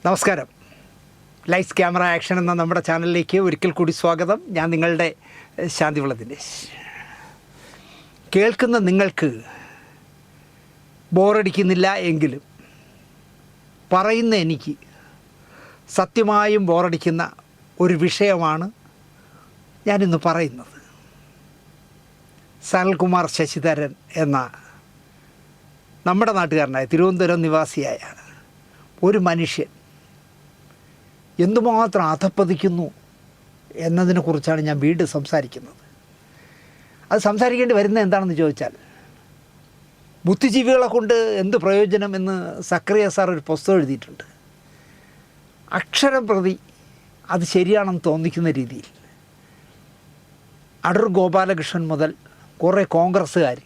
നമസ്കാരം. Lights camera action എന്ന നമ്മുടെ ചാനലിലേക്ക് ഒരിക്കൽ കൂടി സ്വാഗതം. ഞാൻ നിങ്ങളുടെ ശാന്തിവിള ദിനേശ്. കേൾക്കുന്ന നിങ്ങൾക്ക് ബോറടിക്കുന്നില്ല എങ്കിലും പറയുന്ന എനിക്ക് സത്യമായും ബോറടിക്കുന്ന ഒരു വിഷയമാണ് ഞാനിന്ന് പറയുന്നത്. സനൽകുമാർ ശശിധരൻ എന്ന നമ്മുടെ നാട്ടുകാരനായ തിരുവനന്തപുരം നിവാസിയായ ഒരു മനുഷ്യൻ എന്തുമാത്രം അധപ്പതിക്കുന്നു എന്നതിനെക്കുറിച്ചാണ് ഞാൻ വീണ്ടും സംസാരിക്കുന്നത്. അത് സംസാരിക്കേണ്ടി വരുന്നത് എന്താണെന്ന് ചോദിച്ചാൽ, ബുദ്ധിജീവികളെ കൊണ്ട് എന്ത് പ്രയോജനം എന്ന് സക്രിയ സാർ ഒരു പുസ്തകം എഴുതിയിട്ടുണ്ട്. അക്ഷരം പ്രതി അത് ശരിയാണെന്ന് തോന്നിക്കുന്ന രീതിയിൽ അടൂർ ഗോപാലകൃഷ്ണൻ മുതൽ കുറേ കോൺഗ്രസ്സുകാർ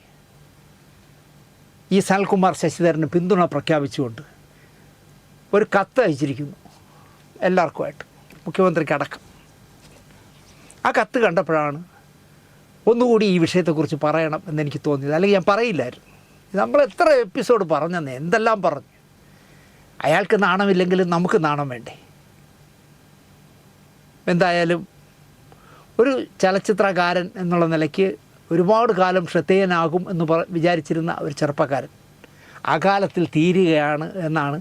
ഈ സനൽകുമാർ ശശിധരന് പിന്തുണ പ്രഖ്യാപിച്ചുകൊണ്ട് ഒരു കത്ത് അയച്ചിരിക്കുന്നു എല്ലാവർക്കുമായിട്ട്, മുഖ്യമന്ത്രിക്കടക്കം. ആ കത്ത് കണ്ടപ്പോഴാണ് ഒന്നുകൂടി ഈ വിഷയത്തെക്കുറിച്ച് പറയണം എന്നെനിക്ക് തോന്നിയത്. അല്ലെങ്കിൽ ഞാൻ പറയില്ലായിരുന്നു. നമ്മൾ എത്ര എപ്പിസോഡ് പറഞ്ഞെന്ന്, എന്തെല്ലാം പറഞ്ഞു. അയാൾക്ക് നാണമില്ലെങ്കിലും നമുക്ക് നാണം വേണ്ടേ? എന്തായാലും ഒരു ചലച്ചിത്രകാരൻ എന്നുള്ള നിലയ്ക്ക് ഒരുപാട് കാലം ശ്രദ്ധേയനാകും എന്ന് വിചാരിച്ചിരുന്ന ഒരു ചെറുപ്പക്കാരൻ ആ കാലത്തിൽ തീരുകയാണ് എന്നാണ്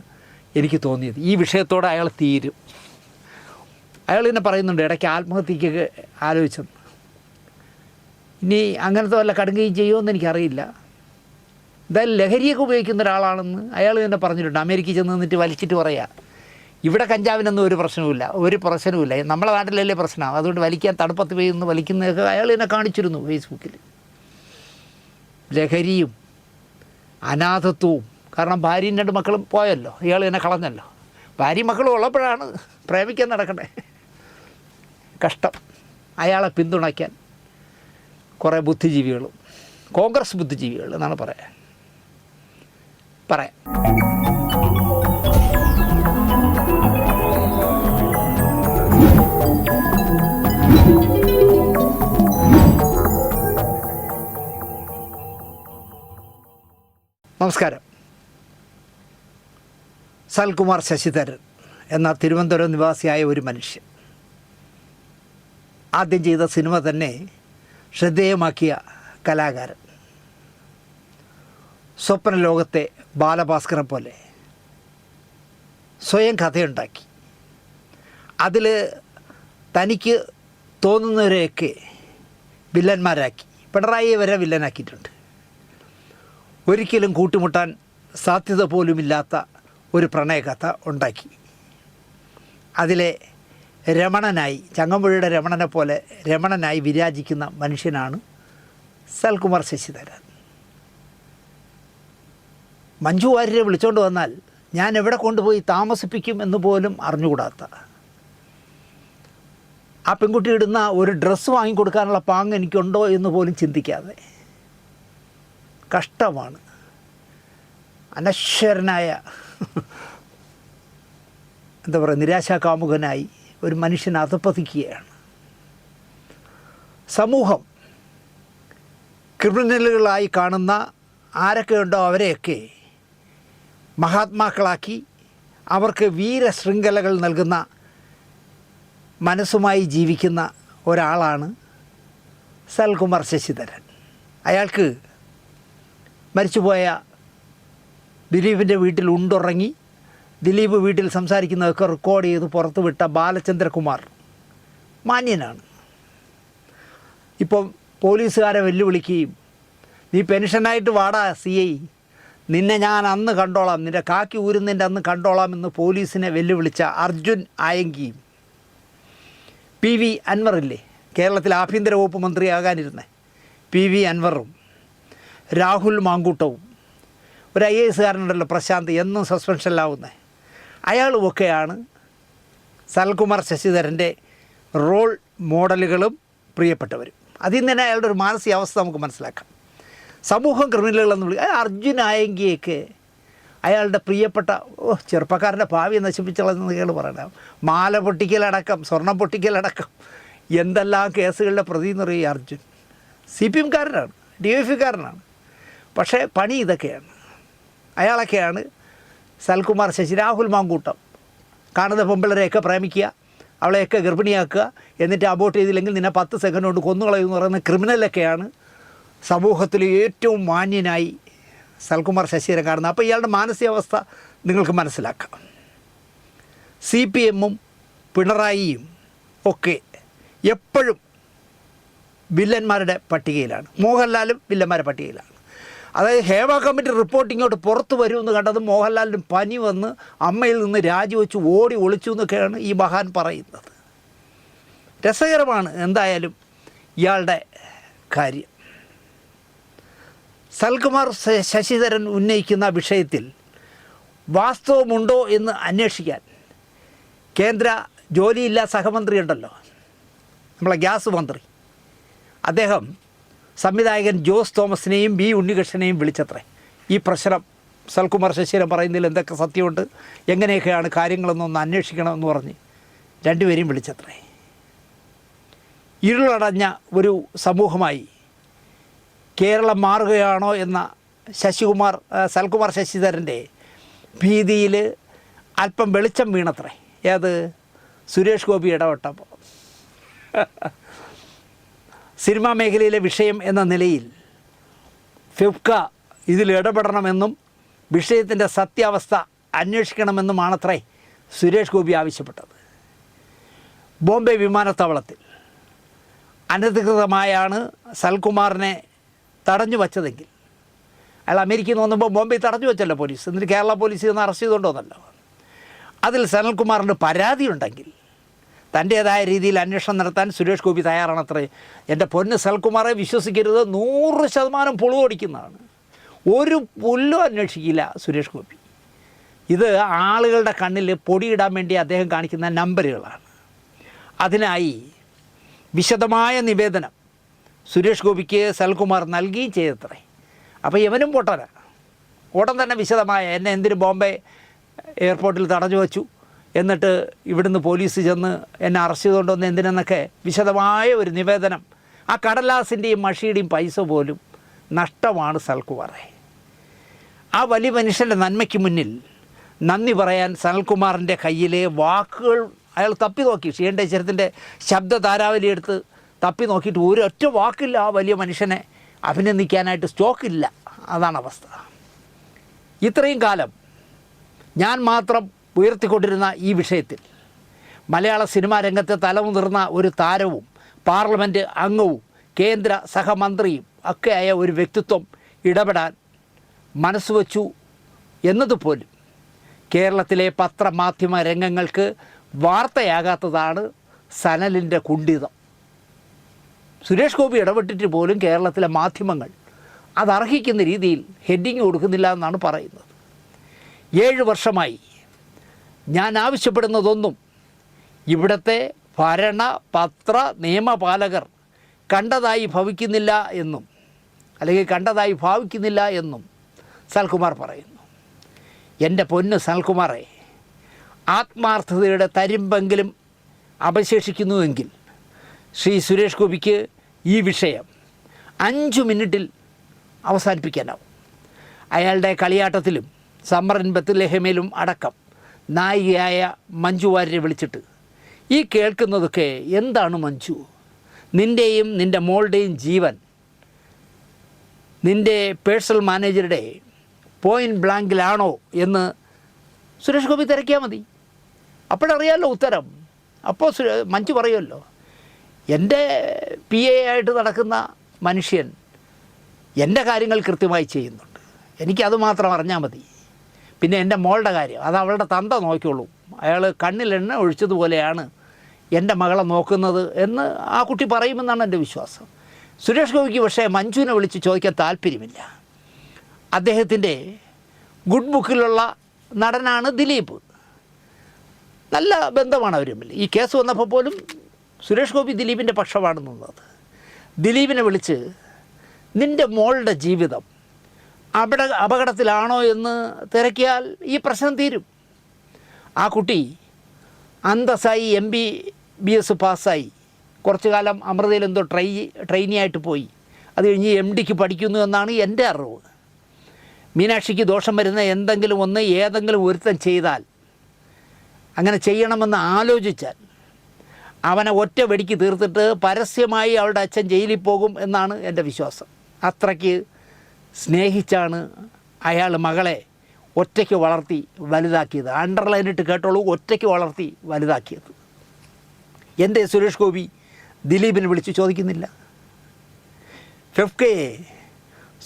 എനിക്ക് തോന്നിയത്. ഈ വിഷയത്തോടെ അയാൾ തീരും. അയാൾ തന്നെ പറയുന്നുണ്ട്, ഇടയ്ക്ക് ആത്മഹത്യക്കൊക്കെ ആലോചിച്ചെന്ന്. ഇനി അങ്ങനത്തെ വല്ല കടുങ്ങുകയും ചെയ്യുമെന്ന് എനിക്കറിയില്ല. എന്തായാലും ലഹരിയൊക്കെ ഉപയോഗിക്കുന്ന ഒരാളാണെന്ന് അയാൾ തന്നെ പറഞ്ഞിട്ടുണ്ട്. അമേരിക്കയിൽ ചെന്ന് നിന്നിട്ട് വലിച്ചിട്ട് പറയുക, ഇവിടെ കഞ്ചാവിനൊന്നും ഒരു പ്രശ്നവുമില്ല, നമ്മളെ നാട്ടിലല്ലേ പ്രശ്നമാണ്, അതുകൊണ്ട് വലിക്കാൻ തണുപ്പത്ത് പെയ്യുന്നു വലിക്കുന്നതൊക്കെ അയാൾ തന്നെ കാണിച്ചിരുന്നു ഫേസ്ബുക്കിൽ. ലഹരിയും അനാഥത്വവും, കാരണം ഭാര്യയും 2 മക്കളും പോയല്ലോ, ഇയാൾ തന്നെ കളഞ്ഞല്ലോ. ഭാര്യയും മക്കളും ഉള്ളപ്പോഴാണ് പ്രേമിക്കാൻ നടക്കണ്ടേ. കഷ്ടം. അയാളെ പിന്തുണയ്ക്കാൻ കുറേ ബുദ്ധിജീവികളും, കോൺഗ്രസ് ബുദ്ധിജീവികൾ എന്നാണ് പറയാം. നമസ്കാരം. സനൽകുമാർ ശശിധരൻ എന്ന തിരുവനന്തപുരം നിവാസിയായ ഒരു മനുഷ്യൻ ആദ്യം ചെയ്ത സിനിമ തന്നെ ശ്രദ്ധേയമാക്കിയ കലാകാരൻ. സ്വപ്ന ലോകത്തെ ബാലഭാസ്കറെ പോലെ സ്വയം കഥയുണ്ടാക്കി അതിൽ തനിക്ക് തോന്നുന്നവരെയൊക്കെ വില്ലന്മാരാക്കി. പിണറായിയെ വരെ വില്ലനാക്കിയിട്ടുണ്ട്. ഒരിക്കലും കൂട്ടുമുട്ടാൻ സാധ്യത പോലുമില്ലാത്ത ഒരു പ്രണയകഥ ഉണ്ടാക്കി. അതിലെ രമണനായി, ചങ്ങമ്പുഴയുടെ രമണനെ പോലെ രമണനായി വിരാജിക്കുന്ന മനുഷ്യനാണ് സനൽകുമാർ ശശിധരൻ. മഞ്ജു വാര്യരെ വിളിച്ചുകൊണ്ട് വന്നാൽ ഞാൻ എവിടെ കൊണ്ടുപോയി താമസിപ്പിക്കും എന്ന് പോലും അറിഞ്ഞുകൂടാത്ത, ആ പെൺകുട്ടി ഇടുന്ന ഒരു ഡ്രസ്സ് വാങ്ങിക്കൊടുക്കാനുള്ള പാങ്ങ് എനിക്കുണ്ടോ എന്ന് പോലും ചിന്തിക്കാതെ, കഷ്ടമാണ്. അനശ്വരനായ എന്താ പറയുക, നിരാശാകാമുകനായി ഒരു മനുഷ്യൻ അധപ്പതിക്കുകയാണ്. സമൂഹം ക്രിമിനലുകളായി കാണുന്ന ആരൊക്കെയുണ്ടോ അവരെയൊക്കെ മഹാത്മാക്കളാക്കി അവർക്ക് വീരശൃംഖലകൾ നൽകുന്ന മനസ്സുമായി ജീവിക്കുന്ന ഒരാളാണ് സനൽകുമാർ ശശിധരൻ. അയാൾക്ക് മരിച്ചുപോയ ദിലീപിൻ്റെ വീട്ടിൽ ഉണ്ടുറങ്ങി ദിലീപ് വീട്ടിൽ സംസാരിക്കുന്നതൊക്കെ റെക്കോർഡ് ചെയ്ത് പുറത്തുവിട്ട ബാലചന്ദ്രകുമാർ മാന്യനാണ്. ഇപ്പം പോലീസുകാരെ വെല്ലുവിളിക്കുകയും, നീ പെൻഷനായിട്ട് വാടാ CI, നിന്നെ ഞാൻ അന്ന് കണ്ടോളാം, നിൻ്റെ കാക്കി ഊരുന്നതിൻ്റെ അന്ന് കണ്ടോളാം എന്ന് പോലീസിനെ വെല്ലുവിളിച്ച അർജുൻ ആയങ്കിയും, PV അൻവറില്ലേ, കേരളത്തിൽ ആഭ്യന്തര വകുപ്പ് മന്ത്രിയാകാനിരുന്ന PV അൻവറും, രാഹുൽ മാങ്കൂട്ടവും, ഒരു IAS കാരനുണ്ടല്ലോ പ്രശാന്ത്, എന്നും സസ്പെൻഷനിലാവുന്നത്, അയാളുമൊക്കെയാണ് സനൽകുമാർ ശശിധരൻ്റെ റോൾ മോഡലുകളും പ്രിയപ്പെട്ടവരും. അതിൽ നിന്ന് തന്നെ അയാളുടെ ഒരു മാനസികാവസ്ഥ നമുക്ക് മനസ്സിലാക്കാം. സമൂഹം ക്രിമിനലുകളെന്ന് വിളിക്കുക. അർജുൻ ആയങ്കിയൊക്കെ അയാളുടെ പ്രിയപ്പെട്ട ചെറുപ്പക്കാരൻ്റെ ഭാവി നശിപ്പിച്ചുള്ളതെന്ന് അയാൾ പറയണം. മാല പൊട്ടിക്കലടക്കം, സ്വർണം പൊട്ടിക്കലടക്കം എന്തെല്ലാം കേസുകളുടെ പ്രതി എന്ന് പറയുക അർജുൻ. CPM കാരനാണ്, DYFI കാരനാണ്. പക്ഷേ പണി ഇതൊക്കെയാണ്. അയാളൊക്കെയാണ് സനൽകുമാർ ശശി, രാഹുൽ മാങ്കൂട്ടം, കാണുന്ന പെമ്പിള്ളരെയൊക്കെ പ്രേമിക്കുക, അവളെയൊക്കെ ഗർഭിണിയാക്കുക, എന്നിട്ട് അബോർട്ട് ചെയ്തില്ലെങ്കിൽ നിന്നെ 10 സെക്കൻഡ് കൊണ്ട് കൊന്നുകളയുമെന്ന് പറയുന്ന ക്രിമിനലൊക്കെയാണ് സമൂഹത്തിൽ ഏറ്റവും മാന്യനായി സൽകുമാർ ശശിധരൻ കാണുന്നത്. അപ്പോൾ ഇയാളുടെ മാനസികാവസ്ഥ നിങ്ങൾക്ക് മനസ്സിലാക്കാം. CPM-ഉം പിണറായിയും ഒക്കെ എപ്പോഴും വില്ലന്മാരുടെ പട്ടികയിലാണ്. മോഹൻലാലും വില്ലന്മാരുടെ പട്ടികയിലാണ്. അതായത് ഹേമ കമ്മിറ്റി റിപ്പോർട്ട് ഇങ്ങോട്ട് പുറത്ത് വരുമെന്ന് കണ്ടത് മോഹൻലാലിന് പനി വന്ന് അമ്മയിൽ നിന്ന് രാജിവെച്ച് ഓടി ഒളിച്ചു എന്നൊക്കെയാണ് ഈ മഹാൻ പറയുന്നത്. രസകരമാണ് എന്തായാലും ഇയാളുടെ കാര്യം. സൽകുമാർ ശശിധരൻ ഉന്നയിക്കുന്ന വിഷയത്തിൽ വാസ്തവമുണ്ടോ എന്ന് അന്വേഷിക്കാൻ കേന്ദ്ര ജോലിയില്ലാ സഹമന്ത്രി ഉണ്ടല്ലോ, നമ്മളെ ഗ്യാസ് മന്ത്രി, അദ്ദേഹം സംവിധായകൻ ജോസ് തോമസിനെയും ബി ഉണ്ണികൃഷ്ണനെയും വിളിച്ചത്രേ. ഈ പ്രശ്നം സൽകുമാർ ശശിധരൻ പറയുന്നതിൽ എന്തൊക്കെ സത്യമുണ്ട്, എങ്ങനെയൊക്കെയാണ് കാര്യങ്ങളെന്നൊന്ന് അന്വേഷിക്കണമെന്ന് പറഞ്ഞ് രണ്ടുപേരെയും വിളിച്ചത്രേ. ഇരുളടഞ്ഞ ഒരു സമൂഹമായി കേരളം മാറുകയാണോ എന്ന സൽകുമാർ ശശിധരൻ്റെ ഭീതിയിൽ അല്പം വെളിച്ചം വീണത്രേ. ഏത്? സുരേഷ് ഗോപി ഇടപെട്ടപ്പോൾ. സിനിമാ മേഖലയിലെ വിഷയം എന്ന നിലയിൽ ഫിഫ്ക ഇതിൽ ഇടപെടണമെന്നും വിഷയത്തിൻ്റെ സത്യാവസ്ഥ അന്വേഷിക്കണമെന്നുമാണത്രേ സുരേഷ് ഗോപി ആവശ്യപ്പെട്ടത്. ബോംബെ വിമാനത്താവളത്തിൽ അനധികൃതമായാണ് സൽകുമാറിനെ തടഞ്ഞു വച്ചതെങ്കിൽ, അയാൾ അമേരിക്കയിൽ നിന്ന് വന്നപ്പോൾ ബോംബെ തടഞ്ഞു വെച്ചല്ലോ പോലീസ്, എന്നിട്ട് കേരള പോലീസ് നിന്ന് അറസ്റ്റ് ചെയ്തുകൊണ്ടോന്നല്ലോ. അതിൽ സനൽകുമാറിന് പരാതിയുണ്ടെങ്കിൽ തൻ്റേതായ രീതിയിൽ അന്വേഷണം നടത്താൻ സുരേഷ് ഗോപി തയ്യാറാണത്രേ. എൻ്റെ പൊന്ന് സൽകുമാറെ വിശ്വസിക്കരുത്, 100% പുളുകൊടിക്കുന്നതാണ്. ഒരു പുല്ലും അന്വേഷിക്കില്ല സുരേഷ് ഗോപി. ഇത് ആളുകളുടെ കണ്ണിൽ പൊടിയിടാൻ വേണ്ടി അദ്ദേഹം കാണിക്കുന്ന നമ്പറുകളാണ്. അതിനായി വിശദമായ നിവേദനം സുരേഷ് ഗോപിക്ക് സൽകുമാർ നൽകുകയും ചെയ്തത്രേ. അപ്പോൾ ഇവനും പൊട്ടന ഉടൻ തന്നെ വിശദമായ എന്നെ എന്തിന് ബോംബെ എയർപോർട്ടിൽ തടഞ്ഞു വച്ചു, എന്നിട്ട് ഇവിടുന്ന് പോലീസ് ചെന്ന് എന്നെ അറസ്റ്റ് ചെയ്തുകൊണ്ടുവന്ന് എന്തിനെന്നൊക്കെ വിശദമായ ഒരു നിവേദനം. ആ കടലാസിൻ്റെയും മഷിയുടെയും പൈസ പോലും നഷ്ടമാണ് സൽകുമാറെ. ആ വലിയ മനുഷ്യൻ്റെ നന്മയ്ക്ക് മുന്നിൽ നന്ദി പറയാൻ സനൽകുമാറിൻ്റെ കയ്യിലെ വാക്കുകൾ അയാൾ തപ്പി നോക്കി. ഷീണ്ടേശ്വരത്തിൻ്റെ ശബ്ദ താരാവലി എടുത്ത് തപ്പി നോക്കിയിട്ട് ഒരൊറ്റ വാക്കില്ല ആ വലിയ മനുഷ്യനെ അഭിനന്ദിക്കാനായിട്ട് സ്റ്റോക്കില്ല. അതാണ് അവസ്ഥ. ഇത്രയും കാലം ഞാൻ മാത്രം ഉയർത്തിക്കൊണ്ടിരുന്ന ഈ വിഷയത്തിൽ മലയാള സിനിമാ രംഗത്തെ തലമുതിർന്ന ഒരു താരവും പാർലമെൻറ്റ് അംഗവും കേന്ദ്ര സഹമന്ത്രിയും ഒക്കെയായ ഒരു വ്യക്തിത്വം ഇടപെടാൻ മനസ്സുവച്ചു എന്നതുപോലും കേരളത്തിലെ പത്രമാധ്യമ രംഗങ്ങൾക്ക് വാർത്തയാകാത്തതാണ് സനലിൻ്റെ കുണ്ഠിതം. സുരേഷ് ഗോപി ഇടപെട്ടിട്ട് പോലും കേരളത്തിലെ മാധ്യമങ്ങൾ അതർഹിക്കുന്ന രീതിയിൽ ഹെഡിങ് കൊടുക്കുന്നില്ല എന്നാണ് പറയുന്നത്. 7 വർഷമായി ഞാൻ ആവശ്യപ്പെടുന്നതൊന്നും ഇവിടുത്തെ ഭരണ പത്ര നിയമപാലകർ കണ്ടതായി ഭവിക്കുന്നില്ല എന്നും അല്ലെങ്കിൽ കണ്ടതായി ഭാവിക്കുന്നില്ല എന്നും സൽകുമാർ പറയുന്നു. എൻ്റെ പൊന്ന് സൽകുമാറെ, ആത്മാർത്ഥതയുടെ തരിമ്പെങ്കിലും അവശേഷിക്കുന്നുവെങ്കിൽ ശ്രീ സുരേഷ് ഗോപിക്ക് ഈ വിഷയം 5 മിനിറ്റിൽ അവസാനിപ്പിക്കാനാവും. അയാളുടെ കളിയാട്ടത്തിലും സമ്മറിൻ ബത്ലഹേമിലും അടക്കം നായികയായ മഞ്ജു വാര്യരെ വിളിച്ചിട്ട് ഈ കേൾക്കുന്നതൊക്കെ എന്താണ് മഞ്ജു, നിൻ്റെയും നിൻ്റെ മോളുടെയും ജീവൻ നിൻ്റെ പേഴ്സണൽ മാനേജറുടെ പോയിൻറ്റ് ബ്ലാങ്കിലാണോ എന്ന് സുരേഷ് ഗോപി തിരക്കിയാൽ മതി. അപ്പോഴറിയാമല്ലോ ഉത്തരം. അപ്പോൾ മഞ്ജു പറയുമല്ലോ, എൻ്റെ PA ആയിട്ട് നടക്കുന്ന മനുഷ്യൻ എൻ്റെ കാര്യങ്ങൾ കൃത്യമായി ചെയ്യുന്നുണ്ട്, എനിക്കത് മാത്രം അറിഞ്ഞാൽ മതി. പിന്നെ എൻ്റെ മോളുടെ കാര്യം അത് അവളുടെ തന്ത നോക്കിയോളൂ, അയാൾ കണ്ണിലെണ്ണ ഒഴിച്ചതുപോലെയാണ് എൻ്റെ മകളെ നോക്കുന്നത് എന്ന് ആ കുട്ടി പറയുമെന്നാണ് എൻ്റെ വിശ്വാസം. സുരേഷ് ഗോപിക്ക് പക്ഷേ മഞ്ജുവിനെ വിളിച്ച് ചോദിക്കാൻ താല്പര്യമില്ല. അദ്ദേഹത്തിൻ്റെ ഗുഡ് ബുക്കിലുള്ള നടനാണ് ദിലീപ്. നല്ല ബന്ധമാണ് അവർ തമ്മിൽ. ഈ കേസ് വന്നപ്പോൾ പോലും സുരേഷ് ഗോപി ദിലീപിൻ്റെ പക്ഷമാണ് നിന്നത്. ദിലീപിനെ വിളിച്ച് നിൻ്റെ മോളുടെ ജീവിതം അപകടത്തിലാണോ എന്ന് തിരക്കിയാൽ ഈ പ്രശ്നം തീരും. ആ കുട്ടി അന്തസ്സായി MBBS പാസ്സായി കുറച്ചു കാലം അമൃതയിൽ എന്തോ ട്രെയിനിയായിട്ട് പോയി, അത് കഴിഞ്ഞ് MDക്ക് പഠിക്കുന്നു എന്നാണ് എൻ്റെ അറിവ്. മീനാക്ഷിക്ക് ദോഷം വരുന്ന എന്തെങ്കിലും ഒന്ന് ഏതെങ്കിലും ഒരുത്തൻ ചെയ്താൽ അങ്ങനെ ചെയ്യണമെന്ന് ആലോചിച്ചാൽ അവനെ ഒറ്റ വെടിക്ക് തീർത്തിട്ട് പരസ്യമായി അവളുടെ അച്ഛൻ ജയിലിൽ പോകും എന്നാണ് എൻ്റെ വിശ്വാസം. അത്രയ്ക്ക് സ്നേഹിച്ചാണ് അയാൾ മകളെ ഒറ്റയ്ക്ക് വളർത്തി വലുതാക്കിയത്. അണ്ടർലൈനിട്ട് കേട്ടോളൂ, ഒറ്റയ്ക്ക് വളർത്തി വലുതാക്കിയത്. എൻ്റെ സുരേഷ് ഗോപി ദിലീപിനെ വിളിച്ച് ചോദിക്കുന്നില്ല? ഫെഫ്കയെ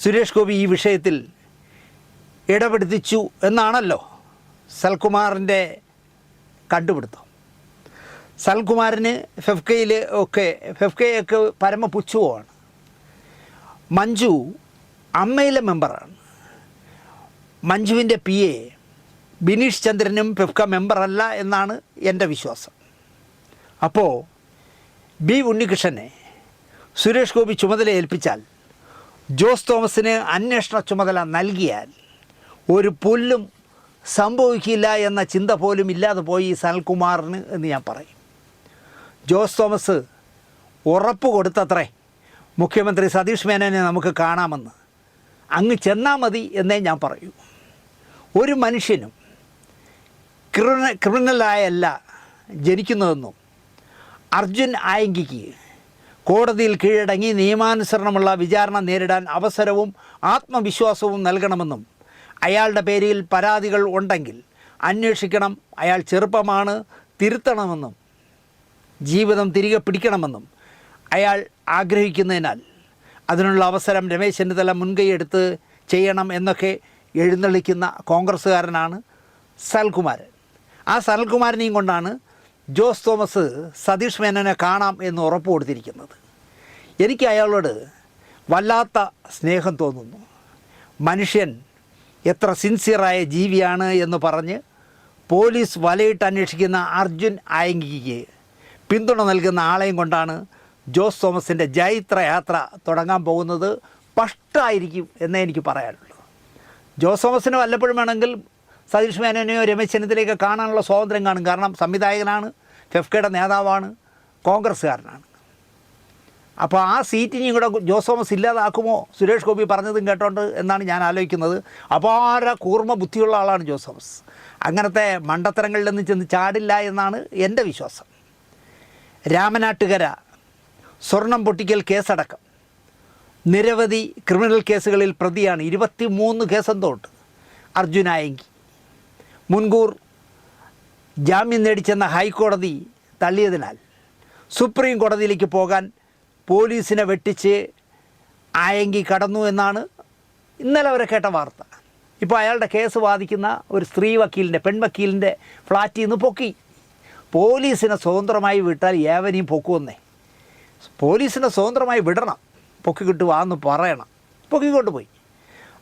സുരേഷ് ഗോപി ഈ വിഷയത്തിൽ ഇടപെടുത്തിച്ചു എന്നാണല്ലോ സൽകുമാറിൻ്റെ കണ്ടുപിടുത്തം. സൽകുമാറിന് ഫെഫ്കയൊക്കെ പരമപുച്ഛവുമാണ്. മഞ്ജു അമ്മയിലെ മെമ്പറാണ്. മഞ്ജുവിൻ്റെ PA ബിനീഷ് ചന്ദ്രനും ഫെഫ്ക മെമ്പറല്ല എന്നാണ് എൻ്റെ വിശ്വാസം. അപ്പോൾ B ഉണ്ണികൃഷ്ണനെ സുരേഷ് ഗോപി ചുമതല ഏൽപ്പിച്ചാൽ, ജോസ് തോമസിന് അന്വേഷണ ചുമതല നൽകിയാൽ ഒരു പുല്ലും സംഭവിക്കില്ല എന്ന ചിന്ത പോലും ഇല്ലാതെ പോയി സനൽകുമാറിന് എന്ന് ഞാൻ പറയും. ജോസ് തോമസ് ഉറപ്പ് കൊടുത്തത്രേ മുഖ്യമന്ത്രി സതീഷ് മേനോനെ നമുക്ക് കാണാമെന്ന്. അങ്ങ് ചെന്നാൽ മതി എന്നേ ഞാൻ പറയൂ. ഒരു മനുഷ്യനും ക്രിമിനലായല്ല ജനിക്കുന്നതെന്നും അർജുൻ ആയങ്കിക്ക് കോടതിയിൽ കീഴടങ്ങി നിയമാനുസരണമുള്ള വിചാരണ നേരിടാൻ അവസരവും ആത്മവിശ്വാസവും നൽകണമെന്നും അയാളുടെ പേരിൽ പരാതികൾ ഉണ്ടെങ്കിൽ അന്വേഷിക്കണം, അയാൾ ചെറുപ്പമാണ്, തിരുത്തണമെന്നും ജീവിതം തിരികെ പിടിക്കണമെന്നും അയാൾ ആഗ്രഹിക്കുന്നതിനാൽ അതിനുള്ള അവസരം രമേശ് ചെന്നിത്തല മുൻകൈയെടുത്ത് ചെയ്യണം എന്നൊക്കെ എഴുന്നള്ളിക്കുന്ന കോൺഗ്രസ്സുകാരനാണ് സനൽകുമാരൻ. ആ സനൽകുമാരനെയും കൊണ്ടാണ് ജോസ് തോമസ് സതീഷ് മേനോനെ കാണാം എന്ന് ഉറപ്പ് കൊടുത്തിരിക്കുന്നത്. എനിക്ക് അയാളോട് വല്ലാത്ത സ്നേഹം തോന്നുന്നു. മനുഷ്യൻ എത്ര സിൻസിയറായ ജീവിയാണ് എന്ന് പറഞ്ഞ് പോലീസ് വലയിട്ട് അന്വേഷിക്കുന്ന അർജുൻ ആയങ്കിക്ക് പിന്തുണ നൽകുന്ന ആളെയും കൊണ്ടാണ് ജോസ് തോമസിൻ്റെ ജൈത്രയാത്ര തുടങ്ങാൻ പോകുന്നത്. സ്പഷ്ടമായിരിക്കും എന്നേ എനിക്ക് പറയാനുള്ളൂ. ജോസ് തോമസിന് വല്ലപ്പോഴും വേണമെങ്കിൽ സതീഷ് മേനോനെയോ രമേശ് ചെന്നിത്തലയൊക്കെ കാണാനുള്ള സ്വാതന്ത്ര്യം കാണും. കാരണം സംവിധായകനാണ്, ഫെഫ്കയുടെ നേതാവാണ്, കോൺഗ്രസ്സുകാരനാണ്. അപ്പോൾ ആ സീറ്റിനെയും കൂടെ ജോസ് തോമസ് ഇല്ലാതാക്കുമോ സുരേഷ് ഗോപി പറഞ്ഞതും കേട്ടോണ്ട് എന്നാണ് ഞാൻ ആലോചിക്കുന്നത്. അപാര കൂർമ്മ ബുദ്ധിയുള്ള ആളാണ് ജോസ് തോമസ്. അങ്ങനത്തെ മണ്ടത്തരങ്ങളിലൊന്നും ചെന്ന് ചാടില്ല എന്നാണ് എൻ്റെ വിശ്വാസം. രാമനാട്ടുകര സ്വർണം പൊട്ടിക്കൽ കേസടക്കം നിരവധി ക്രിമിനൽ കേസുകളിൽ പ്രതിയാണ്. 23 കേസെന്തോ ഉണ്ട് അർജുൻ ആയങ്കി. മുൻകൂർ ജാമ്യം നേടിച്ചെന്ന ഹൈക്കോടതി തള്ളിയതിനാൽ സുപ്രീം കോടതിയിലേക്ക് പോകാൻ പോലീസിനെ വെട്ടിച്ച് ആയങ്കി കടന്നു എന്നാണ് ഇന്നലെ വരെ കേട്ട വാർത്ത. ഇപ്പോൾ അയാളുടെ കേസ് വാദിക്കുന്ന ഒരു സ്ത്രീ വക്കീലിൻ്റെ, പെൺവക്കീലിൻ്റെ ഫ്ലാറ്റിൽ നിന്ന് പൊക്കി. പോലീസിനെ സ്വതന്ത്രമായി വിട്ടാൽ ഏവനെയും പൊക്കുമെന്നേ. പോലീസിനെ സ്വതന്ത്രമായി വിടണം, പൊക്കി കിട്ടുവാന്ന് പറയണം, പൊക്കിക്കൊണ്ട് പോയി.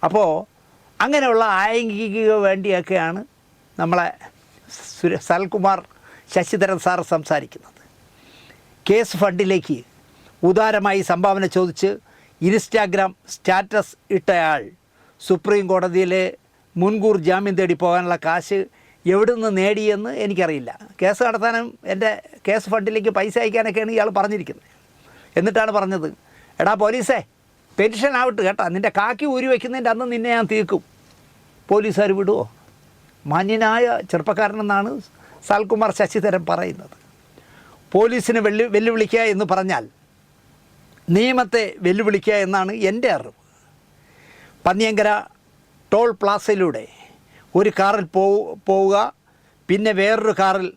അപ്പോൾ അങ്ങനെയുള്ള ആയങ്കിക്ക് വേണ്ടിയൊക്കെയാണ് നമ്മളെ സനൽകുമാർ ശശിധരൻ സാർ സംസാരിക്കുന്നത്. കേസ് ഫണ്ടിലേക്ക് ഉദാരമായി സംഭാവന ചോദിച്ച് ഇൻസ്റ്റാഗ്രാം സ്റ്റാറ്റസ് ഇട്ടയാൾ സുപ്രീം കോടതിയിലെ മുൻകൂർ ജാമ്യം തേടി പോകാനുള്ള കാശ് എവിടെ നിന്ന് നേടിയെന്ന് എനിക്കറിയില്ല. കേസ് നടത്താനും എൻ്റെ കേസ് ഫണ്ടിലേക്ക് പൈസ അയക്കാനൊക്കെയാണ് ഇയാൾ പറഞ്ഞിരിക്കുന്നത്. എന്നിട്ടാണ് പറഞ്ഞത്, എടാ പോലീസേ പെൻഷൻ ആവട്ടെ കേട്ടോ, നിൻ്റെ കാക്കി ഊരി വയ്ക്കുന്നതിൻ്റെ അന്ന് നിന്നെ ഞാൻ തീർക്കും. പോലീസുകാർ വിടുമോ? മാന്യനായ ചെറുപ്പക്കാരനെന്നാണ് സനൽകുമാർ ശശിധരൻ പറയുന്നത്. പോലീസിനെ വെല്ലുവിളിക്കുക എന്ന് പറഞ്ഞാൽ നിയമത്തെ വെല്ലുവിളിക്കുക എന്നാണ് എൻ്റെ അറിവ്. പന്നിയങ്കര ടോൾ പ്ലാസയിലൂടെ ഒരു കാറിൽ പോവുക, പിന്നെ വേറൊരു കാറിൽ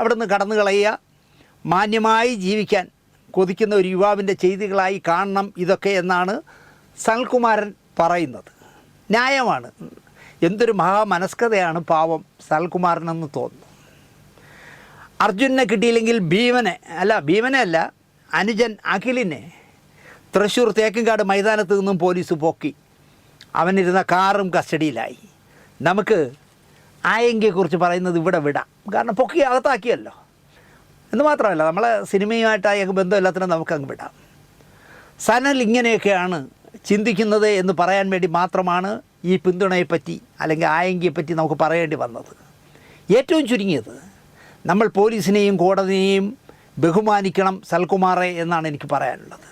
അവിടുന്ന് കടന്നു കളയുക, മാന്യമായി ജീവിക്കാൻ കൊതിക്കുന്ന ഒരു യുവാവിൻ്റെ ചെയ്തികളായി കാണണം ഇതൊക്കെ എന്നാണ് സനൽകുമാരൻ പറയുന്നത്. ന്യായമാണ്. എന്തൊരു മഹാമനസ്കതയാണ് പാവം സനൽകുമാരനെന്ന് തോന്നുന്നു. അർജുനെ കിട്ടിയില്ലെങ്കിൽ ഭീമനെ അല്ല അനുജൻ അഖിലിനെ തൃശ്ശൂർ തേക്കിൻകാട് മൈതാനത്ത് നിന്നും പോലീസ് പൊക്കി. അവനിരുന്ന കാറും കസ്റ്റഡിയിലായി. നമുക്ക് ആയങ്കിയെക്കുറിച്ച് പറയുന്നത് ഇവിടെ വിടാം, കാരണം പൊക്കി അകത്താക്കിയല്ലോ എന്ന് മാത്രമല്ല നമ്മളെ സിനിമയുമായിട്ടായ ബന്ധമില്ലാത്തതിനും നമുക്കങ്ങ് വിടാം. സനൽ ഇങ്ങനെയൊക്കെയാണ് ചിന്തിക്കുന്നത് എന്ന് പറയാൻ വേണ്ടി മാത്രമാണ് ഈ പിന്തുണയെപ്പറ്റി അല്ലെങ്കിൽ ആയങ്കിയെപ്പറ്റി നമുക്ക് പറയേണ്ടി വന്നത്. ഏറ്റവും ചുരുങ്ങിയത് നമ്മൾ പോലീസിനെയും കോടതിയെയും ബഹുമാനിക്കണം സനൽകുമാറെ എന്നാണ് എനിക്ക് പറയാനുള്ളത്.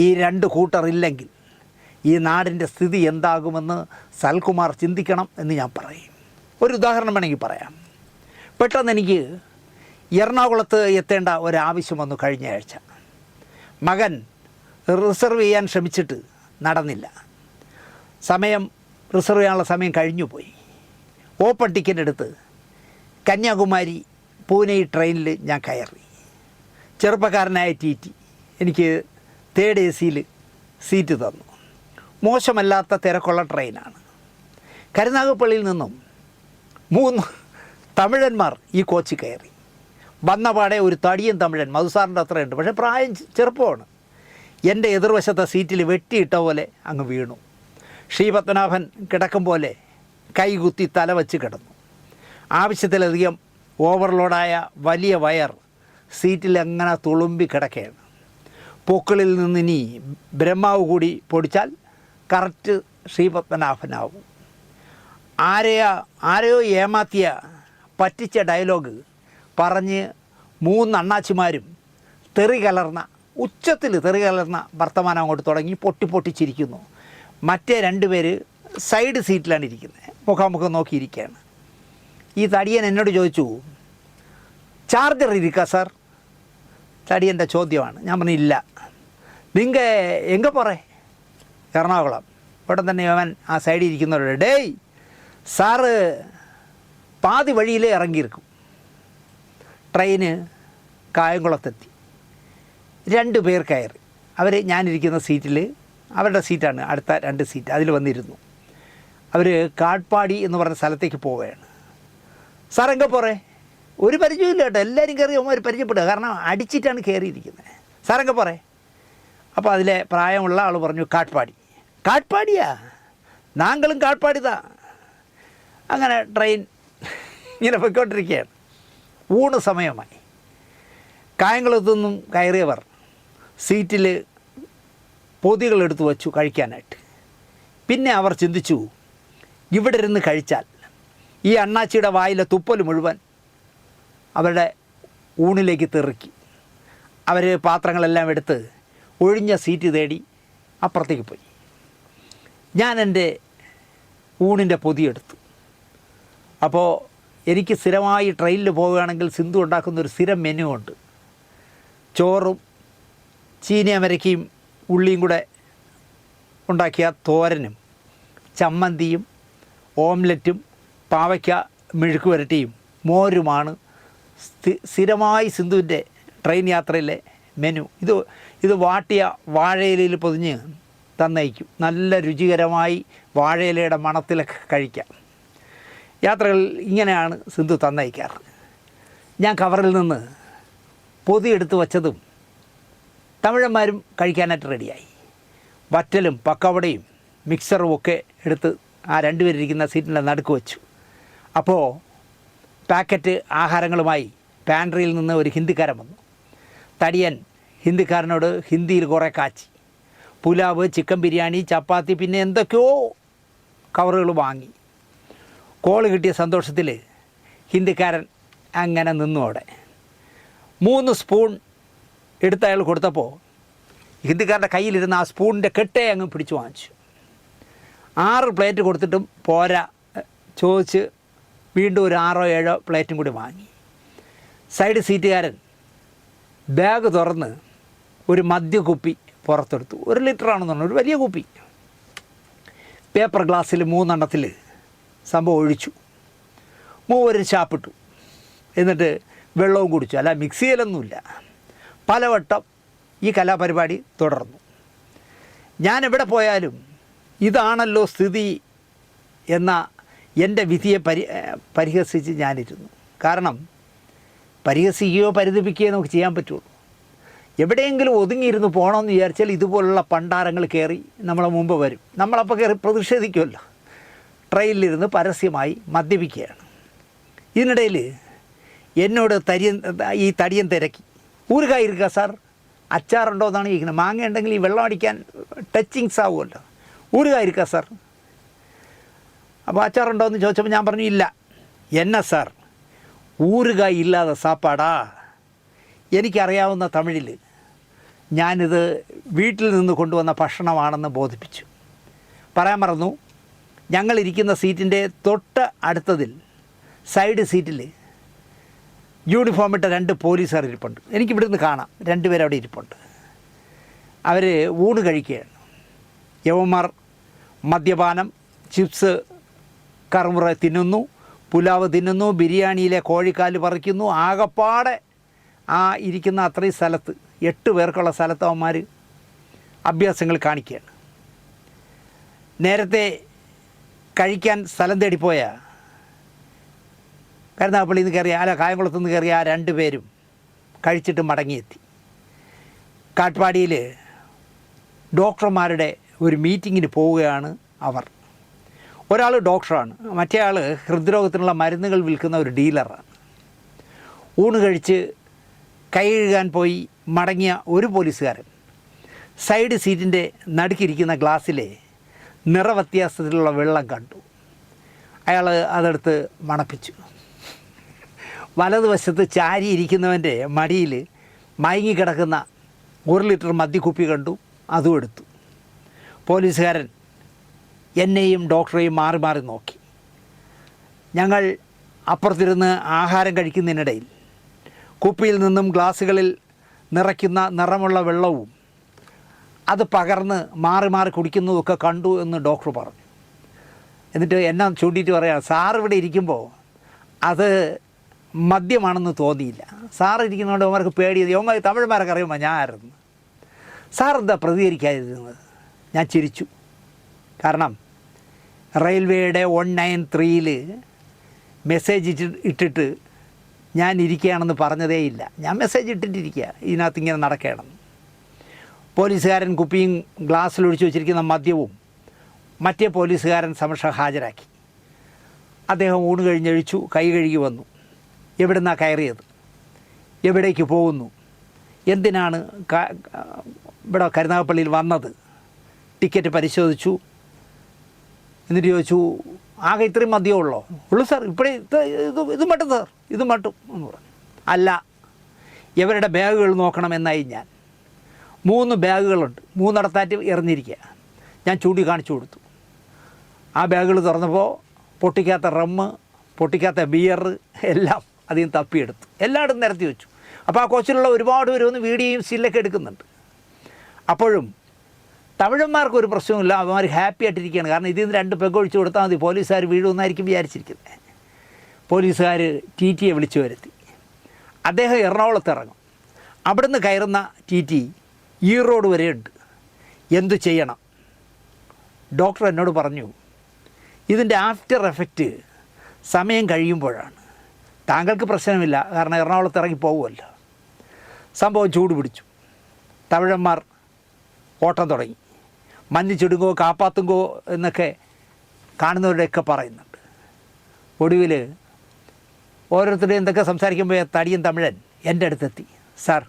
ഈ രണ്ട് കൂട്ടറില്ലെങ്കിൽ ഈ നാടിൻ്റെ സ്ഥിതി എന്താകുമെന്ന് സനൽകുമാർ ചിന്തിക്കണം എന്ന് ഞാൻ പറയും. ഒരു ഉദാഹരണം വേണമെങ്കിൽ പറയാം. പെട്ടെന്ന് എനിക്ക് എറണാകുളത്ത് എത്തേണ്ട ഒരാവശ്യം വന്നു കഴിഞ്ഞ ആഴ്ച. മകൻ റിസർവ് ചെയ്യാൻ ശ്രമിച്ചിട്ട് നടന്നില്ല. റിസർവ് ചെയ്യാനുള്ള സമയം കഴിഞ്ഞു പോയി. ഓപ്പൺ ടിക്കറ്റ് എടുത്ത് കന്യാകുമാരി പൂനെ ട്രെയിനിൽ ഞാൻ കയറി. ചെറുപ്പക്കാരനായ TT എനിക്ക് 3rd AC സീറ്റ് തന്നു. മോശമല്ലാത്ത തിരക്കുള്ള ട്രെയിനാണ്. കരുനാഗപ്പള്ളിയിൽ നിന്നും 3 തമിഴന്മാർ ഈ കോച്ചിൽ കയറി. വന്നപാടെ ഒരു തടിയൻ തമിഴൻ, മധുസാറിൻ്റെ അത്രയുണ്ട്, പക്ഷേ പ്രായം ചെറുപ്പമാണ്, എൻ്റെ എതിർവശത്തെ സീറ്റിൽ വെട്ടിയിട്ട പോലെ അങ്ങ് വീണു. ശ്രീപത്മനാഭൻ കിടക്കും പോലെ കൈകുത്തി തല വച്ച് കിടന്നു. ആവശ്യത്തിലധികം ഓവർലോഡായ വലിയ വയർ സീറ്റിൽ അങ്ങനെ തുളുമ്പി കിടക്കുകയാണ്. പൊക്കിളിൽ നിന്നിനി ബ്രഹ്മാവ് കൂടി പൊടിച്ചാൽ കറക്റ്റ് ശ്രീപത്മനാഭനാവും. ആരെയോ ഏമാത്തിയ പറ്റിച്ച ഡയലോഗ് പറഞ്ഞ് 3 അണ്ണാച്ചിമാരും ഉച്ചത്തിൽ തെറി കലർന്ന വർത്തമാനം അങ്ങോട്ട് തുടങ്ങി പൊട്ടിച്ചിരിക്കുന്നു. മറ്റേ 2 പേര് സൈഡ് സീറ്റിലാണ് ഇരിക്കുന്നത്, മുഖാമുഖം നോക്കിയിരിക്കുകയാണ്. ഈ തടിയൻ എന്നോട് ചോദിച്ചു, ചാർജർ ഇരിക്കുക സാർ? തടിയൻ്റെ ചോദ്യമാണ്. ഞാൻ പറഞ്ഞു ഇല്ല. നിങ്ങൾ എங்கே പോറേ? എറണാകുളം. ഇവിടെ തന്നെ അവൻ ആ സൈഡിൽ ഇരിക്കുന്നവരോട്, ഡേയ് സാറ് പാതി വഴിയിലേ ഇറങ്ങിയിരിക്കും. ട്രെയിന് കായംകുളത്തെത്തി. 2 പേർ കയറി. അവർ ഞാനിരിക്കുന്ന സീറ്റിൽ, അവരുടെ സീറ്റാണ് അടുത്ത 2 സീറ്റ്, അതിൽ വന്നിരുന്നു. അവർ കാട്ട്പാടി എന്ന് പറഞ്ഞ സ്ഥലത്തേക്ക് പോവുകയാണ്. സാർ എங்கே പോറേ? ഒരു പരിചയമില്ല കേട്ടോ, എല്ലാവരും കയറി ഒരു പരിചയപ്പെടുക, കാരണം അടിച്ചിട്ടാണ് കയറിയിരിക്കുന്നത്. സാർ എங்கே പോറേ? അപ്പോൾ അതിലെ പ്രായമുള്ള ആൾ പറഞ്ഞു, കാട്ട്പാടി. കാട്ട്പാടിയാ? നാങ്ങളും കാട്ട്പാടിതാ. അങ്ങനെ ട്രെയിൻ ഇങ്ങനെ പോയിക്കൊണ്ടിരിക്കുകയാണ്. ഊണ് സമയമായി. കായംകുളത്തു നിന്നും കയറിയവർ സീറ്റിൽ പൊതികളെടുത്ത് വച്ചു കഴിക്കാനായിട്ട്. പിന്നെ അവർ ചിന്തിച്ചു, ഇവിടെ ഇരുന്ന് കഴിച്ചാൽ ഈ അണ്ണാച്ചിയുടെ വായിലെ തുപ്പൽ മുഴുവൻ അവരുടെ ഊണിലേക്ക് തെറിക്കി. അവർ പാത്രങ്ങളെല്ലാം എടുത്ത് ഒഴിഞ്ഞ സീറ്റ് തേടി അപ്പുറത്തേക്ക് പോയി. ഞാൻ എൻ്റെ ഊണിൻ്റെ പൊതിയെടുത്തു. അപ്പോൾ എനിക്ക് സ്ഥിരമായി ട്രെയിനിൽ പോവുകയാണെങ്കിൽ സിന്ധു ഉണ്ടാക്കുന്നൊരു സ്ഥിരം മെനു ഉണ്ട്. ചോറും ചീനി അമരയ്ക്കയും ഉള്ളിയും കൂടെ ഉണ്ടാക്കിയ തോരനും ചമ്മന്തിയും ഓംലറ്റും പാവയ്ക്ക മെഴുക്ക് വരട്ടിയും മോരുമാണ് സ്ഥിരമായി സിന്ധുവിൻ്റെ ട്രെയിൻ യാത്രയിലെ മെനു. ഇത് വാട്ടിയ വാഴയിലയിൽ പൊതിഞ്ഞ് തന്നയക്കും. നല്ല രുചികരമായി വാഴയിലയുടെ മണത്തിലൊക്കെ കഴിക്കാം. യാത്രകൾ ഇങ്ങനെയാണ് സിന്ധു തന്നയക്കാറ്. ഞാൻ കവറിൽ നിന്ന് പൊതി എടുത്ത് വച്ചതും തമിഴന്മാരും കഴിക്കാനായിട്ട് റെഡിയായി. വറ്റലും പക്കവടയും മിക്സറും ഒക്കെ എടുത്ത് ആ 2 പേരിരിക്കുന്ന സീറ്റിൻ്റെ നടുക്ക് വെച്ചു. അപ്പോൾ പാക്കറ്റ് ആഹാരങ്ങളുമായി പാൻട്രിയിൽ നിന്ന് ഒരു ഹിന്ദിക്കാരൻ വന്നു. തടിയൻ ഹിന്ദിക്കാരനോട് ഹിന്ദിയിൽ കുറേ കാച്ചി. പുലാവ്, ചിക്കൻ ബിരിയാണി, ചപ്പാത്തി, പിന്നെ എന്തൊക്കെയോ കവറുകൾ വാങ്ങി. കോള് കിട്ടിയ സന്തോഷത്തിൽ ഹിന്ദിക്കാരൻ അങ്ങനെ നിന്നു. അവിടെ 3 സ്പൂൺ എടുത്ത് അയാൾ കൊടുത്തപ്പോൾ ഹിന്ദിക്കാരൻ്റെ കയ്യിലിരുന്ന ആ സ്പൂണിൻ്റെ കെട്ടേ അങ്ങ് പിടിച്ചു വാങ്ങിച്ചു. 6 പ്ലേറ്റ് കൊടുത്തിട്ടും പോരാ ചോദിച്ച് വീണ്ടും ഒരു 6ഓ 7ഓ പ്ലേറ്റും കൂടി വാങ്ങി. സൈഡ് സീറ്റുകാരൻ ബാഗ് തുറന്ന് ഒരു മദ്യക്കുപ്പി പുറത്തെടുത്തു. 1 ലിറ്ററാണെന്ന് പറഞ്ഞു, ഒരു വലിയ കുപ്പി. പേപ്പർ ഗ്ലാസ്സിൽ 3 എണ്ണത്തിൽ സംഭവം ഒഴിച്ചു. മൂവരും ചാപ്പിട്ടു. എന്നിട്ട് വെള്ളവും കുടിച്ചു. അല്ല, മിക്സ് ചെയ്യലൊന്നുമില്ല. പലവട്ടം ഈ കലാപരിപാടി തുടർന്നു. ഞാൻ എവിടെ പോയാലും ഇതാണല്ലോ സ്ഥിതി എന്ന എൻ്റെ വിധിയെ പരിഹസിച്ച് ഞാനിരുന്നു. കാരണം പരിഹസിക്കുകയോ പരിതപിക്കുകയോ നമുക്ക് ചെയ്യാൻ പറ്റുള്ളൂ. എവിടെയെങ്കിലും ഒതുങ്ങിയിരുന്ന് പോകണമെന്ന് വിചാരിച്ചാൽ ഇതുപോലുള്ള പണ്ടാരങ്ങൾ കയറി നമ്മളെ മുമ്പ് വരും. നമ്മളപ്പോൾ കയറി പ്രതിഷേധിക്കുമല്ലോ. ട്രെയിനിലിരുന്ന് പരസ്യമായി മദ്യപിക്കുകയാണ്. ഇതിനിടയിൽ എന്നോട് ഈ തടിയൻ തിരക്കി, ഊറുകായി ഇരിക്കുക സാർ, അച്ചാറുണ്ടോ എന്നാണ് ചോദിക്കുന്നത്. മാങ്ങ ഉണ്ടെങ്കിൽ ഈ വെള്ളം അടിക്കാൻ ടച്ചിങ്സ് ആവുമല്ലോ. ഊറുകായി ഇരിക്കുക സാർ. അപ്പോൾ അച്ചാറുണ്ടോ എന്ന് ചോദിച്ചപ്പോൾ ഞാൻ പറഞ്ഞു ഇല്ല. എന്നാ സാർ, ഊറുകായി ഇല്ലാതെ സാപ്പാടാ? എനിക്കറിയാവുന്ന തമിഴിൽ ഞാനിത് വീട്ടിൽ നിന്ന് കൊണ്ടുവന്ന ഭക്ഷണമാണെന്ന് ബോധിപ്പിച്ചു. പറയാൻ മറന്നു, ഞങ്ങളിരിക്കുന്ന സീറ്റിൻ്റെ തൊട്ട് അടുത്തതിൽ സൈഡ് സീറ്റിൽ യൂണിഫോം ഇട്ട 2 പോലീസുകാർ ഇരിപ്പുണ്ട്. എനിക്കിവിടെ നിന്ന് കാണാം, 2 പേരവിടെ ഇരിപ്പുണ്ട്. അവർ ഊണ് കഴിക്കുകയാണ്. യവന്മാർ മദ്യപാനം, ചിപ്സ് കറുമുറ തിന്നുന്നു, പുലാവ് തിന്നുന്നു, ബിരിയാണിയിലെ കോഴിക്കാല് പറിക്കുന്നു. ആകപ്പാടെ ആ ഇരിക്കുന്ന അത്രയും സ്ഥലത്ത് 8 പേർക്കുള്ള സ്ഥലത്ത് അവന്മാർ അഭ്യാസങ്ങൾ കാണിക്കുകയാണ്. നേരത്തെ കഴിക്കാൻ സ്ഥലം തേടിപ്പോയ കരുനാഗപ്പള്ളിയിൽ നിന്ന് കയറിയ കായംകുളത്ത് നിന്ന് കയറിയ ആ 2 പേരും കഴിച്ചിട്ട് മടങ്ങിയെത്തി. കാട്ട്പാടിയിൽ ഡോക്ടർമാരുടെ ഒരു മീറ്റിങ്ങിന് പോവുകയാണ് അവർ. ഒരാൾ ഡോക്ടറാണ്, മറ്റേ ആൾ ഹൃദ്രോഗത്തിനുള്ള മരുന്നുകൾ വിൽക്കുന്ന ഒരു ഡീലറാണ്. ഊണ് കഴിച്ച് കൈ കഴുകാൻ പോയി മടങ്ങിയ ഒരു പോലീസുകാരൻ സൈഡ് സീറ്റിൻ്റെ നടുക്കിരിക്കുന്ന ഗ്ലാസ്സിലെ നിറവ്യത്യാസത്തിലുള്ള വെള്ളം കണ്ടു. അയാൾ അതെടുത്ത് മണപ്പിച്ചു. വലതുവശത്ത് ചാരിയിരിക്കുന്നവൻ്റെ മടിയിൽ മയങ്ങിക്കിടക്കുന്ന 1 ലിറ്റർ മദ്യക്കുപ്പി കണ്ടു, അതും എടുത്തു. പോലീസുകാരൻ എന്നെയും ഡോക്ടറെയും മാറി മാറി നോക്കി. ഞങ്ങൾ അപ്പുറത്തിരുന്ന് ആഹാരം കഴിക്കുന്നതിനിടയിൽ കുപ്പിയിൽ നിന്നും ഗ്ലാസ്സുകളിൽ നിറയ്ക്കുന്ന നിറമുള്ള വെള്ളവും അത് പകർന്ന് മാറി മാറി കുടിക്കുന്നതൊക്കെ കണ്ടു എന്ന് ഡോക്ടർ പറഞ്ഞു. എന്നിട്ട് എന്നെ ചൂണ്ടിയിട്ട് പറയാം, സാർ ഇവിടെ ഇരിക്കുമ്പോൾ അത് മദ്യമാണെന്ന് തോന്നിയില്ല. സാർ ഇരിക്കുന്നതുകൊണ്ട് അവന്മാർക്ക് പേടിയത്, യവന്മാർ തമിഴന്മാരൊക്കെ അറിയുമ്പോൾ ഞാൻ ആയിരുന്നു. സാർ എന്താ പ്രതികരിക്കാതിരുന്നത്? ഞാൻ ചിരിച്ചു. കാരണം റെയിൽവേയുടെ 193-ൽ മെസ്സേജ് ഇട്ടിട്ട് ഞാൻ ഇരിക്കുകയാണെന്ന് പറഞ്ഞതേയില്ല. ഞാൻ മെസ്സേജ് ഇട്ടിട്ടിരിക്കുക ഇതിനകത്ത് ഇങ്ങനെ നടക്കുകയാണെന്ന്. പോലീസുകാരൻ കുപ്പിയും ഗ്ലാസ്സിലൊഴിച്ച് വെച്ചിരിക്കുന്ന മദ്യവും മറ്റേ പോലീസുകാരൻ സമക്ഷം ഹാജരാക്കി. അദ്ദേഹം ഊണ് കഴിഞ്ഞഴിച്ചു, കൈ കഴുകി വന്നു. എവിടുന്നാണ് കയറിയത്? എവിടേക്ക് പോകുന്നു? എന്തിനാണ് ഇവിടെ കരുനാഗപ്പള്ളിയിൽ വന്നത്? ടിക്കറ്റ് പരിശോധിച്ചു. എന്നിട്ട് ചോദിച്ചു, ആകെ ഇത്രയും മദ്യമേ ഉള്ളൂ സാർ, ഇപ്പോഴേ ഇത് മട്ടും സാർ, ഇത് മട്ടും എന്ന് പറഞ്ഞു. അല്ല, ഇവരുടെ ബാഗുകൾ നോക്കണമെന്നായി ഞാൻ. 3 ബാഗുകളുണ്ട്, 3 എറിഞ്ഞിരിക്കുക. ഞാൻ ചൂണ്ടിക്കാണിച്ചു കൊടുത്തു. ആ ബാഗുകൾ തുറന്നപ്പോൾ പൊട്ടിക്കാത്ത റമ്മ്, പൊട്ടിക്കാത്ത ബിയർ എല്ലാം അതിൽ നിന്ന് തപ്പിയെടുത്തു. എല്ലായിടും നിരത്തി വെച്ചു. അപ്പോൾ ആ കോച്ചിലുള്ള ഒരുപാട് പേര് വന്ന് വീഡിയോയും സ്റ്റില്ലൊക്കെ എടുക്കുന്നുണ്ട്. അപ്പോഴും തമിഴന്മാർക്കൊരു പ്രശ്നമില്ല, അവന്മാർ ഹാപ്പി ആയിട്ടിരിക്കുകയാണ്. കാരണം ഇതിൽ നിന്ന് 2 പെഗ് ഒഴിച്ചു കൊടുത്താൽ മതി, പോലീസുകാർ വീഴുമെന്നായിരിക്കും വിചാരിച്ചിരിക്കുന്നത്. പോലീസുകാർ ടി.ടിയെ വിളിച്ചു വരുത്തി. അദ്ദേഹം എറണാകുളത്ത് ഇറങ്ങും. അവിടുന്ന് കയറുന്ന ടി.ടി ഈറോഡ് വരെയുണ്ട്. എന്തു ചെയ്യണം? ഡോക്ടർ എന്നോട് പറഞ്ഞു, ഇതിൻ്റെ ആഫ്റ്റർ എഫക്റ്റ് സമയം കഴിയുമ്പോഴാണ്. താങ്കൾക്ക് പ്രശ്നമില്ല, കാരണം എറണാകുളത്ത് ഇറങ്ങി പോകുമല്ലോ. സംഭവം ചൂട് പിടിച്ചു. തമിഴന്മാർ ഓട്ടം തുടങ്ങി. മഞ്ഞിച്ചിടുങ്ങോ കാപ്പാത്തുങ്കോ എന്നൊക്കെ കാണുന്നവരുടെയൊക്കെ പറയുന്നുണ്ട്. ഒടുവിൽ ഓരോരുത്തരുടെയും എന്തൊക്കെ സംസാരിക്കുമ്പോൾ തടിയൻ തമിഴൻ എൻ്റെ അടുത്തെത്തി. സാർ,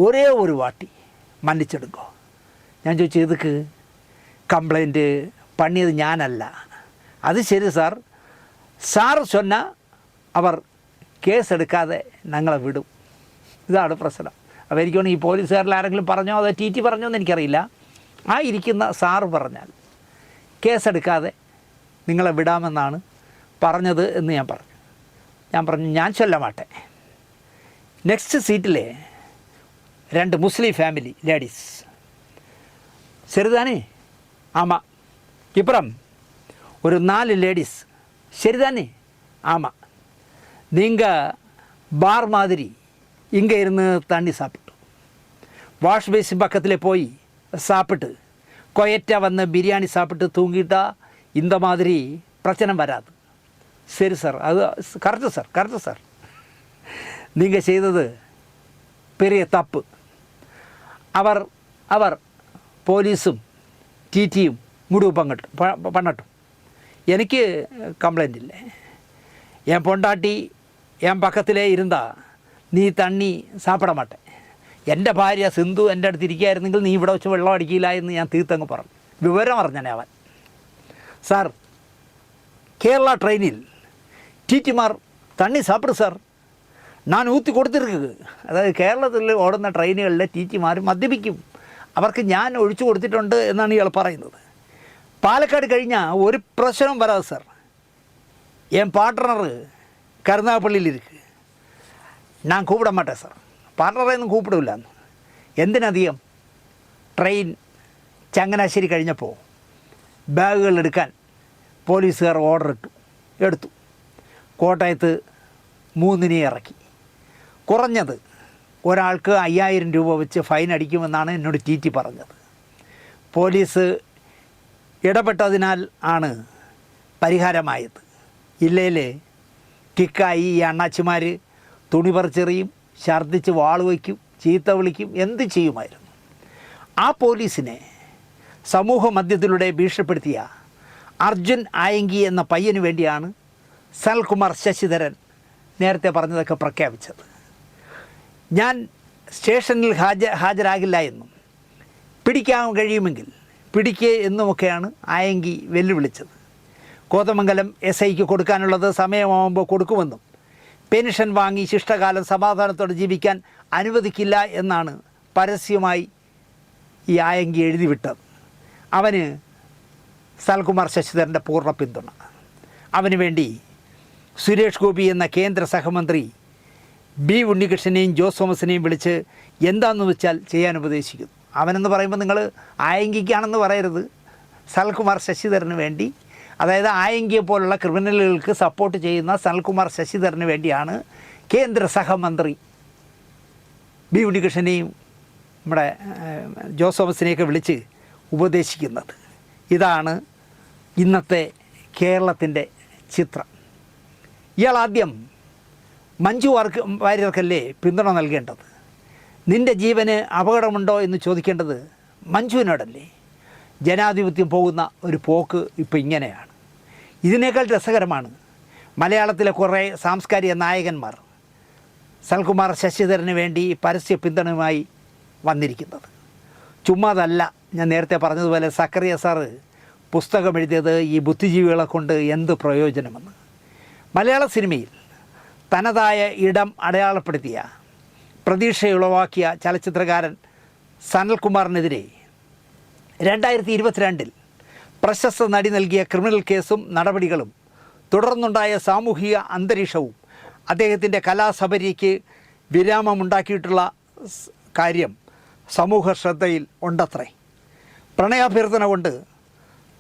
ഒരേ ഒരു വാട്ടി മന്നിച്ചെടുക്കോ. ഞാൻ ചോദിച്ചു, ഇതൊക്കെ കംപ്ലൈൻറ്റ് പണിയത് ഞാനല്ല. അത് ശരി സാർ, സാർ சொன்னால் അവർ കേസെടുക്കാതെ ഞങ്ങളെ വിടും. ഇതാണ് പ്രശ്നം. അപ്പോൾ എനിക്ക് തോന്നുന്നു ഈ പോലീസുകാരിൽ ആരെങ്കിലും പറഞ്ഞോ അതോ ടി പറഞ്ഞോ എന്ന് എനിക്കറിയില്ല. ആ ഇരിക്കുന്ന സാറ് പറഞ്ഞാൽ കേസെടുക്കാതെ നിങ്ങളെ വിടാമെന്നാണ് പറഞ്ഞത് എന്ന് ഞാൻ പറഞ്ഞു ഞാൻ ചൊല്ല മാട്ടെ. നെക്സ്റ്റ് സീറ്റിലെ 2 മുസ്ലിം ഫാമിലി ലേഡീസ്, சரிதானே? ஆமாம். இப்புறம் ஒரு 4 லேடிஸ், சரிதானே? ஆமாம். நீங்கள் பார் மாதிரி இங்கே இருந்து தண்ணி சாப்பிட்டு வாஷ் பேசின் பக்கத்தில் போய் சாப்பிட்டு கொயட்டாக வந்து பிரியாணி சாப்பிட்டு தூங்கிட்டா இந்த மாதிரி பிரச்சனை வராது. சரி சார், அது கரெக்டு சார். நீங்கள் செய்தது பெரிய தப்பு. അവർ പോലീസും ടി.ടിയും മുടിവ് പണ്ണട്ടും. എനിക്ക് കംപ്ലൈൻ്റ് ഇല്ലേ. என் பொண்டாட்டி என் பக்கத்திலே இருந்தா നീ തണ്ണി സാപ്പിട മാട്ടെ. എൻ്റെ ഭാര്യ സിന്ധു എൻ്റെ അടുത്ത് ഇരിക്കുകയായിരുന്നെങ്കിൽ നീ ഇവിടെ വെച്ച് വെള്ളം അടിക്കില്ല എന്ന് ഞാൻ തീർത്തങ്ങ് പറഞ്ഞു. വിവരം അറിഞ്ഞനെ അവൻ. സാർ, കേരള ട്രെയിനിൽ ടി.ടിമാർ തണ്ണി സാപ്പിട് സാർ, ഞാൻ ഊത്തി കൊടുത്തിരിക്കുക. അതായത് കേരളത്തിൽ ഓടുന്ന ട്രെയിനുകളിലെ ടി.ടിമാർ മദ്യപിക്കും, അവർക്ക് ഞാൻ ഒഴിച്ചു കൊടുത്തിട്ടുണ്ട് എന്നാണ് ഇയാൾ പറയുന്നത്. പാലക്കാട് കഴിഞ്ഞാൽ ഒരു പ്രശ്നം വരാതെ സാർ. என் பார்ட்னர் கருநாகப்பள்ளியில் இருக்குது, நான் கூப்பிட மாட்டேன் சார். പാർട്ണറെയൊന്നും കൂപ്പിടില്ല. എന്തിനധികം ട്രെയിൻ ചങ്ങനാശ്ശേരി കഴിഞ്ഞപ്പോൾ ബാഗുകൾ എടുക്കാൻ പോലീസുകാർ ഓർഡർ എടുത്തു. കോട്ടയത്ത് 3 ഇറക്കി. കുറഞ്ഞത് ഒരാൾക്ക് 5000 രൂപ വെച്ച് ഫൈൻ അടിക്കുമെന്നാണ് എന്നോട് TT പറഞ്ഞത്. പോലീസ് ഇടപെട്ടതിനാൽ ആണ് പരിഹാരമായത്. ഇല്ലേൽ കിക്കായി ഈ അണ്ണാച്ചിമാർ തുണി പറിച്ചെറിയും, ഛർദ്ദിച്ച് വാൾ വയ്ക്കും, ചീത്ത വിളിക്കും, എന്ത് ചെയ്യുമായിരുന്നു. ആ പോലീസിനെ സമൂഹ മധ്യത്തിലൂടെ ഭീഷണിപ്പെടുത്തിയ അർജുൻ ആയങ്കി എന്ന പയ്യന് വേണ്ടിയാണ് സനൽകുമാർ ശശിധരൻ നേരത്തെ പറഞ്ഞതൊക്കെ പ്രഖ്യാപിച്ചത്. ഞാൻ സ്റ്റേഷനിൽ ഹാജരാകില്ല എന്നും പിടിക്കാൻ കഴിയുമെങ്കിൽ പിടിക്കേ എന്നുമൊക്കെയാണ് ആയങ്കി വെല്ലുവിളിച്ചത്. കോതമംഗലം SIക്ക് കൊടുക്കാനുള്ളത് സമയമാകുമ്പോൾ കൊടുക്കുമെന്നും പെൻഷൻ വാങ്ങി ശിഷ്ടകാലം സമാധാനത്തോടെ ജീവിക്കാൻ അനുവദിക്കില്ല എന്നാണ് പരസ്യമായി ഈ ആയങ്കി എഴുതിവിട്ടത്. അവന് സനൽകുമാർ ശശിധരൻ്റെ പൂർണ്ണ പിന്തുണ. അവന് വേണ്ടി സുരേഷ് ഗോപി എന്ന കേന്ദ്ര സഹമന്ത്രി B ഉണ്ണികൃഷ്ണനെയും ജോസ് തോമസിനെയും വിളിച്ച് എന്താണെന്ന് വെച്ചാൽ ചെയ്യാൻ ഉപദേശിക്കുന്നു. അവനെന്ന് പറയുമ്പോൾ നിങ്ങൾ ആയങ്കിക്കാണെന്ന് പറയരുത്, സനൽകുമാർ ശശിധരന് വേണ്ടി, അതായത് ആയങ്കിയെ പോലുള്ള ക്രിമിനലുകൾക്ക് സപ്പോർട്ട് ചെയ്യുന്ന സനൽകുമാർ ശശിധരന് വേണ്ടിയാണ് കേന്ദ്ര സഹമന്ത്രി B ഉണ്ണികൃഷ്ണനെയും നമ്മുടെ ജോസ് തോമസിനെയൊക്കെ വിളിച്ച് ഉപദേശിക്കുന്നത്. ഇതാണ് ഇന്നത്തെ കേരളത്തിൻ്റെ ചിത്രം. ഇയാൾ ആദ്യം മഞ്ജു വാര്യർക്കല്ലേ പിന്തുണ നൽകേണ്ടത്? നിൻ്റെ ജീവന് അപകടമുണ്ടോ എന്ന് ചോദിക്കേണ്ടത് മഞ്ജുവിനോടല്ലേ? ജനാധിപത്യം പോകുന്ന ഒരു പോക്ക് ഇപ്പോൾ ഇങ്ങനെയാണ്. ഇതിനേക്കാൾ രസകരമാണ് മലയാളത്തിലെ കുറേ സാംസ്കാരിക നായകന്മാർ സനൽകുമാർ ശശിധരന് വേണ്ടി പരസ്യ പിന്തുണയുമായി വന്നിരിക്കുന്നത്. ചുമ്മാതല്ല, ഞാൻ നേരത്തെ പറഞ്ഞതുപോലെ സക്കറിയ സാറ് പുസ്തകം എഴുതിയത് ഈ ബുദ്ധിജീവികളെ കൊണ്ട് എന്ത് പ്രയോജനമെന്ന്. മലയാള സിനിമയിൽ തനതായ ഇടം അടയാളപ്പെടുത്തിയ, പ്രതീക്ഷയുളവാക്കിയ ചലച്ചിത്രകാരൻ സനൽകുമാറിനെതിരെ 2022 പ്രശസ്ത നടി നൽകിയ ക്രിമിനൽ കേസും നടപടികളും തുടർന്നുണ്ടായ സാമൂഹിക അന്തരീക്ഷവും അദ്ദേഹത്തിൻ്റെ കലാസബരിക്ക് വിരാമമുണ്ടാക്കിയിട്ടുള്ള കാര്യം സമൂഹ ശ്രദ്ധയിൽ ഉണ്ടത്രേ. പ്രണയാഭ്യർത്ഥന കൊണ്ട്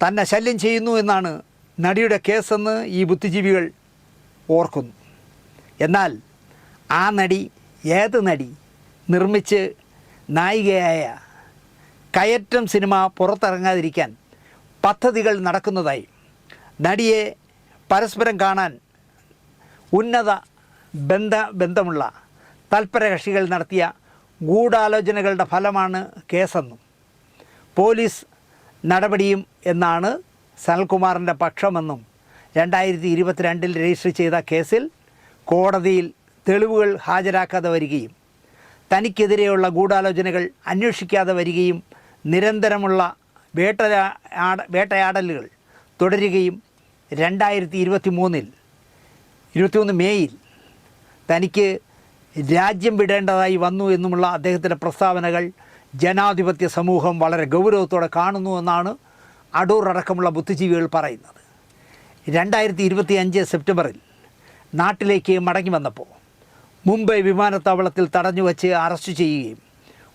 തന്നെ ശല്യം ചെയ്യുന്നു എന്നാണ് നടിയുടെ കേസെന്ന് ഈ ബുദ്ധിജീവികൾ ഓർക്കുന്നു. എന്നാൽ ആ നടി ഏത് നടി നിർമ്മിച്ച് നായികയായ കയറ്റം സിനിമ പുറത്തിറങ്ങാതിരിക്കാൻ പദ്ധതികൾ നടക്കുന്നതായി നടിയെ പരസ്പരം കാണാൻ ഉന്നത ബന്ധമുള്ള തൽപര കക്ഷികൾ നടത്തിയ ഗൂഢാലോചനകളുടെ ഫലമാണ് കേസെന്നും പോലീസ് നടപടിയും എന്നാണ് സനൽകുമാറിൻ്റെ പക്ഷമെന്നും 2022 രജിസ്റ്റർ ചെയ്ത കേസിൽ കോടതിയിൽ തെളിവുകൾ ഹാജരാക്കാതെ വരികയും തനിക്കെതിരെയുള്ള ഗൂഢാലോചനകൾ അന്വേഷിക്കാതെ വരികയും നിരന്തരമുള്ള വേട്ടയാടലുകൾ തുടരുകയും 2023 മേയിൽ തനിക്ക് രാജ്യം വിടേണ്ടതായി വന്നു എന്നുമുള്ള അദ്ദേഹത്തിൻ്റെ പ്രസ്താവനകൾ ജനാധിപത്യ സമൂഹം വളരെ ഗൗരവത്തോടെ കാണുന്നുവെന്നാണ് അടൂർ അടക്കമുള്ള ബുദ്ധിജീവികൾ പറയുന്നത്. 2025 സെപ്റ്റംബറിൽ നാട്ടിലേക്ക് മടങ്ങി വന്നപ്പോൾ മുംബൈ വിമാനത്താവളത്തിൽ തടഞ്ഞു വച്ച് അറസ്റ്റ് ചെയ്യുകയും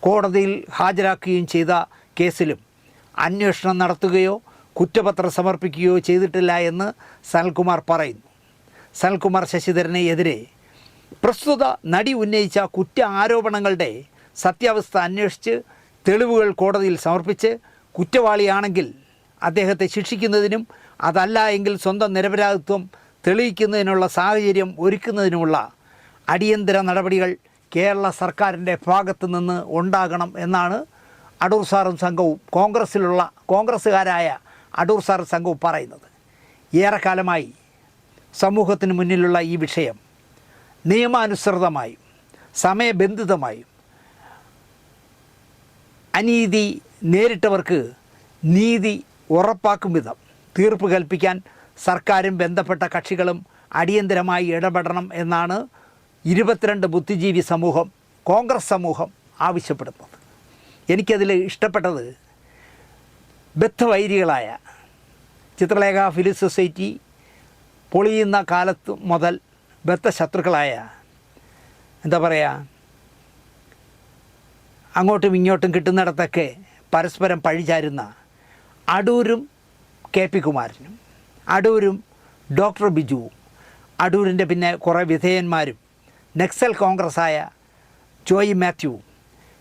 കോടതിയിൽ ഹാജരാക്കുകയും ചെയ്ത കേസിലും അന്വേഷണം നടത്തുകയോ കുറ്റപത്രം സമർപ്പിക്കുകയോ ചെയ്തിട്ടില്ല എന്ന് സനൽകുമാർ പറയുന്നു. സനൽകുമാർ ശശിധരന് എതിരെ പ്രസ്തുത നടി ഉന്നയിച്ച കുറ്റ ആരോപണങ്ങളുടെ സത്യാവസ്ഥ അന്വേഷിച്ച് തെളിവുകൾ കോടതിയിൽ സമർപ്പിച്ച് കുറ്റവാളിയാണെങ്കിൽ അദ്ദേഹത്തെ ശിക്ഷിക്കുന്നതിനും അതല്ല എങ്കിൽ സ്വന്തം നിരപരാധിത്വം തെളിയിക്കുന്നതിനുള്ള സാഹചര്യം ഒരുക്കുന്നതിനുമുള്ള അടിയന്തര നടപടികൾ കേരള സർക്കാരിൻ്റെ ഭാഗത്തു നിന്ന് ഉണ്ടാകണം എന്നാണ് അടൂർ സാറും സംഘവും കോൺഗ്രസ്സുകാരായ അടൂർ സാറും സംഘവും പറയുന്നത്. ഏറെക്കാലമായി സമൂഹത്തിന് മുന്നിലുള്ള ഈ വിഷയം നിയമാനുസൃതമായും സമയബന്ധിതമായും അനീതി നേരിട്ടവർക്ക് നീതി ഉറപ്പാക്കും വിധം തീർപ്പ് കൽപ്പിക്കാൻ സർക്കാരും ബന്ധപ്പെട്ട കക്ഷികളും അടിയന്തരമായി ഇടപെടണം എന്നാണ് 22 ബുദ്ധിജീവി സമൂഹം, കോൺഗ്രസ് സമൂഹം ആവശ്യപ്പെടുന്നത്. എനിക്കതിൽ ഇഷ്ടപ്പെട്ടത് ബദ്ധവൈരികളായ ചിത്രലേഖ ഫിലിം സൊസൈറ്റി പൊളിയുന്ന കാലത്ത് മുതൽ ബദ്ധശത്രുക്കളായ, എന്താ പറയുക, അങ്ങോട്ടും ഇങ്ങോട്ടും കിട്ടുന്നിടത്തൊക്കെ പരസ്പരം പഴിചാരുന്ന അടൂരും കെ പി കുമാരനും, അടൂരും ഡോക്ടർ ബിജുവും, അടൂരിൻ്റെ പിന്നെ കുറേ വിധേയന്മാരും, നക്സൽ കോൺഗ്രസ്സായ ജോയി മാത്യുവും,